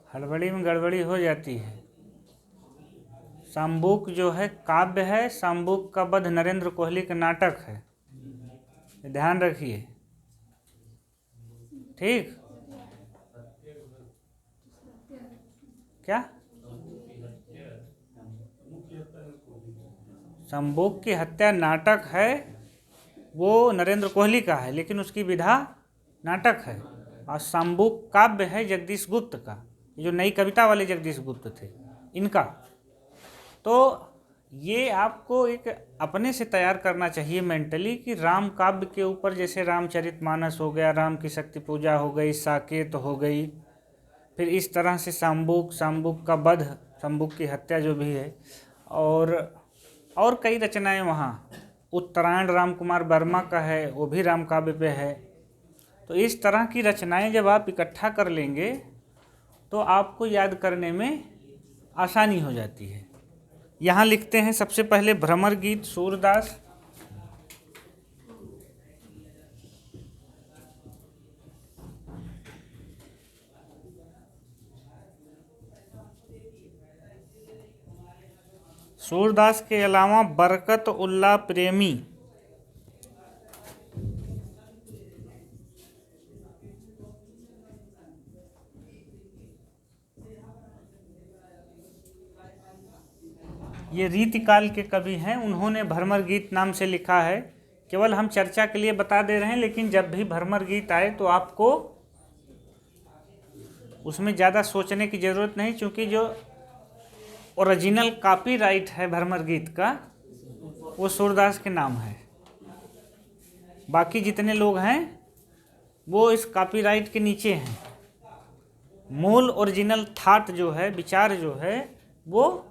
हड़बड़ी में गड़बड़ी हो जाती है। शाम्बूक जो है काव्य है, शाम्बूक का वध नरेंद्र कोहली का नाटक है, ध्यान रखिए। ठीक, क्या? शाम्बूक की हत्या नाटक है, वो नरेंद्र कोहली का है, लेकिन उसकी विधा नाटक है, और शाम्बुक काव्य है जगदीश गुप्त का, जो नई कविता वाले जगदीश गुप्त थे इनका। तो ये आपको एक अपने से तैयार करना चाहिए मेंटली कि राम काव्य के ऊपर जैसे रामचरितमानस हो गया, राम की शक्ति पूजा हो गई, साकेत हो गई, फिर इस तरह से शाम्बुक का वध, शाम्बुक की हत्या जो भी है, और कई रचनाएं वहाँ। उत्तरायण राम कुमार वर्मा का है, वो भी राम काव्य पे है। तो इस तरह की रचनाएं जब आप इकट्ठा कर लेंगे तो आपको याद करने में आसानी हो जाती है। यहाँ लिखते हैं सबसे पहले भ्रमर गीत सूरदास। सूरदास के अलावा बरकत उल्लाह प्रेमी, ये रीतिकाल के कवि हैं, उन्होंने भ्रमर गीत नाम से लिखा है। केवल हम चर्चा के लिए बता दे रहे हैं, लेकिन जब भी भ्रमर गीत आए तो आपको उसमें ज़्यादा सोचने की ज़रूरत नहीं, क्योंकि जो ओरिजिनल कॉपीराइट है भ्रमर गीत का वो सूरदास के नाम है। बाकी जितने लोग हैं वो इस कॉपीराइट के नीचे हैं। मूल ओरिजिनल थाट जो है, विचार जो है, वो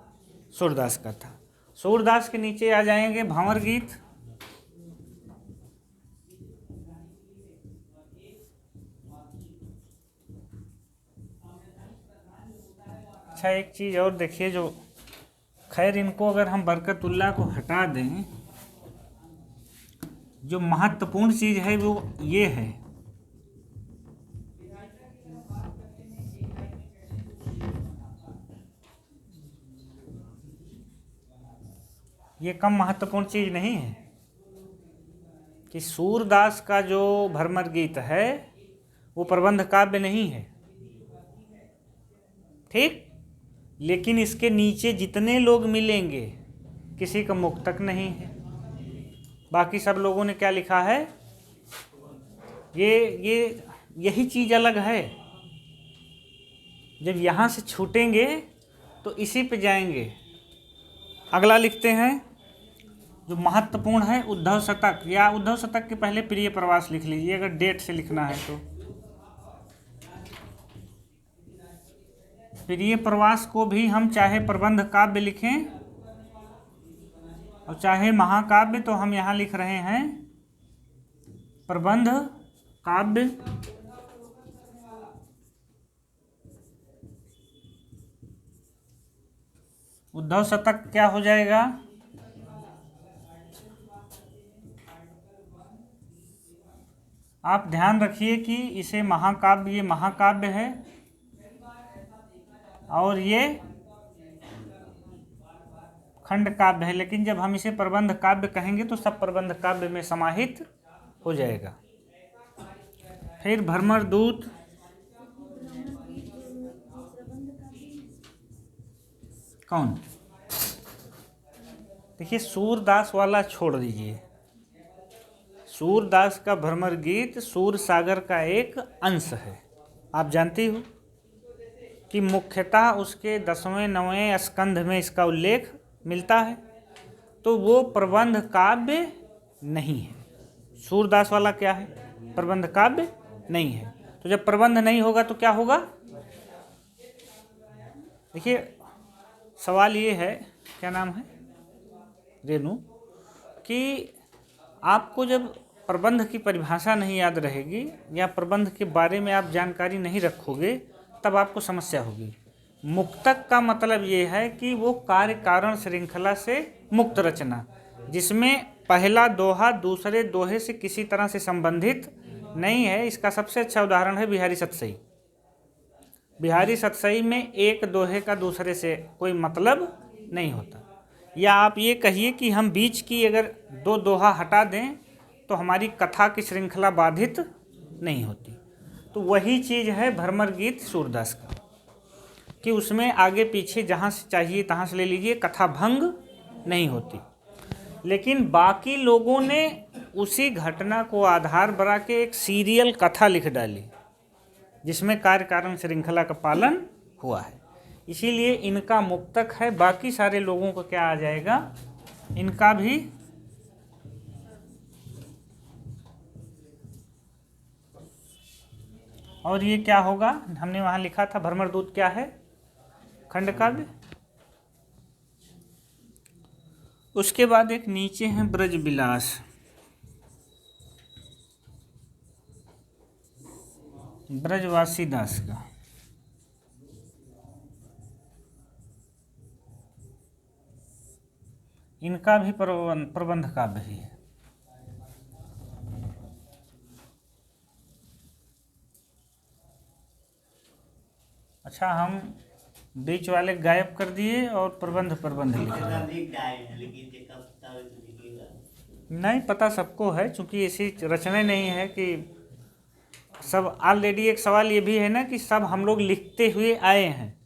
सूरदास का था। सूरदास के नीचे आ जाएंगे भंवर गीत। अच्छा, एक चीज़ और देखिए, जो खैर इनको अगर हम बरकतुल्लाह को हटा दें, जो महत्वपूर्ण चीज़ है वो ये है, ये कम महत्वपूर्ण चीज़ नहीं है कि सूरदास का जो भ्रमर गीत है वो प्रबंध काव्य नहीं है, ठीक। लेकिन इसके नीचे जितने लोग मिलेंगे किसी का मुक्तक नहीं है। बाकी सब लोगों ने क्या लिखा है, यही चीज़ अलग है। जब यहाँ से छूटेंगे तो इसी पे जाएंगे। अगला लिखते हैं जो महत्वपूर्ण है, उद्धव शतक, या उद्धव शतक के पहले प्रिय प्रवास लिख लीजिए अगर डेट से लिखना है तो। प्रिय प्रवास को भी हम चाहे प्रबंध काव्य लिखें और चाहे महाकाव्य, तो हम यहाँ लिख रहे हैं प्रबंध काव्य। उद्धव शतक क्या हो जाएगा, आप ध्यान रखिए कि इसे महाकाव्य, ये महाकाव्य है और ये खंड काव्य है, लेकिन जब हम इसे प्रबंध काव्य कहेंगे तो सब प्रबंध काव्य में समाहित हो जाएगा। फिर भ्रमर दूत, कौन, देखिए सूरदास वाला छोड़ दीजिए। सूरदास का भ्रमर गीत सूर सागर का एक अंश है। आप जानती हो कि मुख्यतः उसके 10वें 9वें स्कंध में इसका उल्लेख मिलता है, तो वो प्रबंध काव्य नहीं है। सूरदास वाला क्या है, प्रबंध काव्य नहीं है। तो जब प्रबंध नहीं होगा तो क्या होगा, देखिए सवाल ये है, क्या नाम है, रेनू, कि आपको जब प्रबंध की परिभाषा नहीं याद रहेगी या प्रबंध के बारे में आप जानकारी नहीं रखोगे तब आपको समस्या होगी। मुक्तक का मतलब ये है कि वो कार्य कारण श्रृंखला से मुक्त रचना, जिसमें पहला दोहा दूसरे दोहे से किसी तरह से संबंधित नहीं है। इसका सबसे अच्छा उदाहरण है बिहारी सतसई। बिहारी सतसई में एक दोहे का दूसरे से कोई मतलब नहीं होता। या आप ये कहिए कि हम बीच की अगर 2 दोहा हटा दें तो हमारी कथा की श्रृंखला बाधित नहीं होती। तो वही चीज़ है भ्रमर गीत सूरदास का, कि उसमें आगे पीछे जहाँ से चाहिए तहाँ से ले लीजिए, कथा भंग नहीं होती। लेकिन बाकी लोगों ने उसी घटना को आधार बना के एक सीरियल कथा लिख डाली। जिसमें कार्य कारण श्रृंखला का पालन हुआ है। इसीलिए इनका मुक्तक है, बाकी सारे लोगों को क्या आ जाएगा, इनका भी और ये क्या होगा, हमने वहाँ लिखा था भ्रमरदूत क्या है, खंड काव्य। उसके बाद एक नीचे है ब्रजविलास, ब्रजवासी दास का। इनका भी प्रबंध काव्य ही है। अच्छा, हम बीच वाले गायब कर दिए और प्रबंध लिख रहे हैं। नहीं पता सबको है, चूंकि ऐसी रचना नहीं है कि सब ऑलरेडी। एक सवाल ये भी है ना कि सब हम लोग लिखते हुए आए हैं।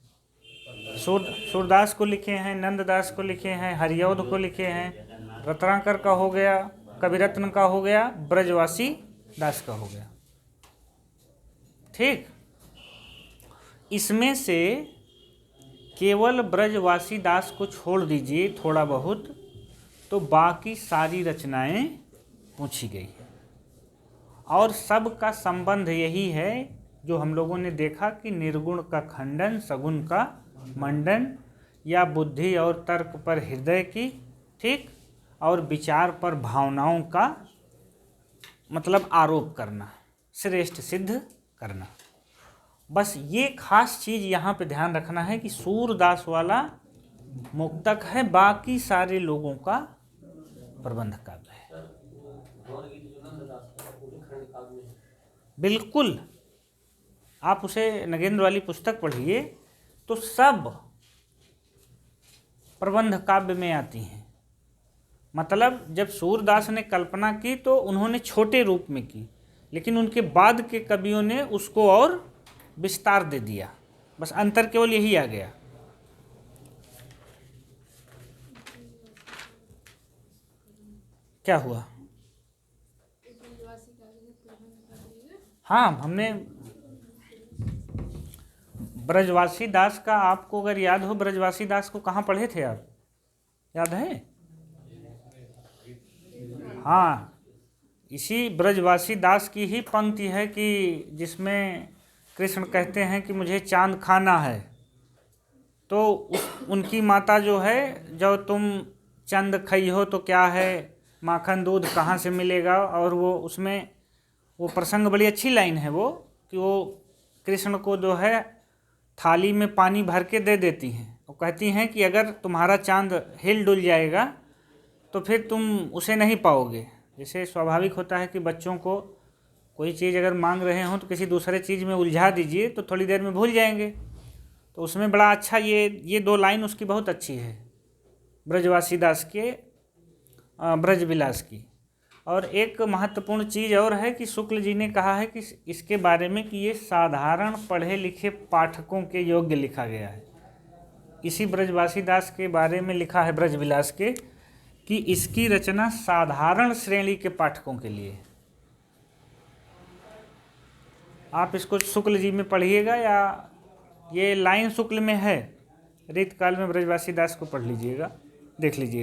सूरदास को लिखे हैं, नंददास को लिखे हैं, हरिऔध को लिखे हैं, रत्नाकर का हो गया, कविरत्न का हो गया, ब्रजवासी दास का हो गया। ठीक, इसमें से केवल ब्रजवासी दास को छोड़ दीजिए थोड़ा बहुत, तो बाकी सारी रचनाएं पूछी गई है और सब का संबंध यही है जो हम लोगों ने देखा कि निर्गुण का खंडन, सगुण का मंडन, या बुद्धि और तर्क पर हृदय की, ठीक, और विचार पर भावनाओं का मतलब आरोप करना, श्रेष्ठ सिद्ध करना। बस ये खास चीज़ यहाँ पे ध्यान रखना है कि सूरदास वाला मुक्तक है, बाकी सारे लोगों का प्रबंध काव्य है। बिल्कुल, आप उसे नगेंद्र वाली पुस्तक पढ़िए तो सब प्रबंध काव्य में आती हैं। मतलब जब सूरदास ने कल्पना की तो उन्होंने छोटे रूप में की, लेकिन उनके बाद के कवियों ने उसको और विस्तार दे दिया। बस अंतर केवल यही आ गया। क्या हुआ? हाँ, हमने ब्रजवासी दास का, आपको अगर याद हो, ब्रजवासी दास को कहाँ पढ़े थे आप, याद है? हाँ, इसी ब्रजवासी दास की ही पंक्ति है कि जिसमें कृष्ण कहते हैं कि मुझे चांद खाना है, तो उनकी माता जो है, जो तुम चंद खई हो तो क्या है, माखन दूध कहाँ से मिलेगा, और वो उसमें वो प्रसंग बड़ी अच्छी लाइन है वो, कि वो कृष्ण को जो है थाली में पानी भर के दे देती हैं और कहती हैं कि अगर तुम्हारा चांद हिल डुल जाएगा तो फिर तुम उसे नहीं पाओगे। जैसे स्वाभाविक होता है कि बच्चों को कोई चीज़ अगर मांग रहे हों तो किसी दूसरे चीज़ में उलझा दीजिए तो थोड़ी देर में भूल जाएंगे। तो उसमें बड़ा अच्छा ये दो लाइन उसकी बहुत अच्छी है, ब्रजवासी दास के ब्रजविलास की। और एक महत्वपूर्ण चीज़ और है कि शुक्ल जी ने कहा है कि इसके बारे में कि ये साधारण पढ़े लिखे पाठकों के योग्य लिखा गया है। इसी ब्रजवासी दास के बारे में लिखा है ब्रजविलास के कि इसकी रचना साधारण श्रेणी के पाठकों के लिए। आप इसको शुक्ल जी में पढ़िएगा, या ये लाइन शुक्ल में है, रीतकाल में ब्रजवासी दास को पढ़ लीजिएगा, देख लीजिएगा।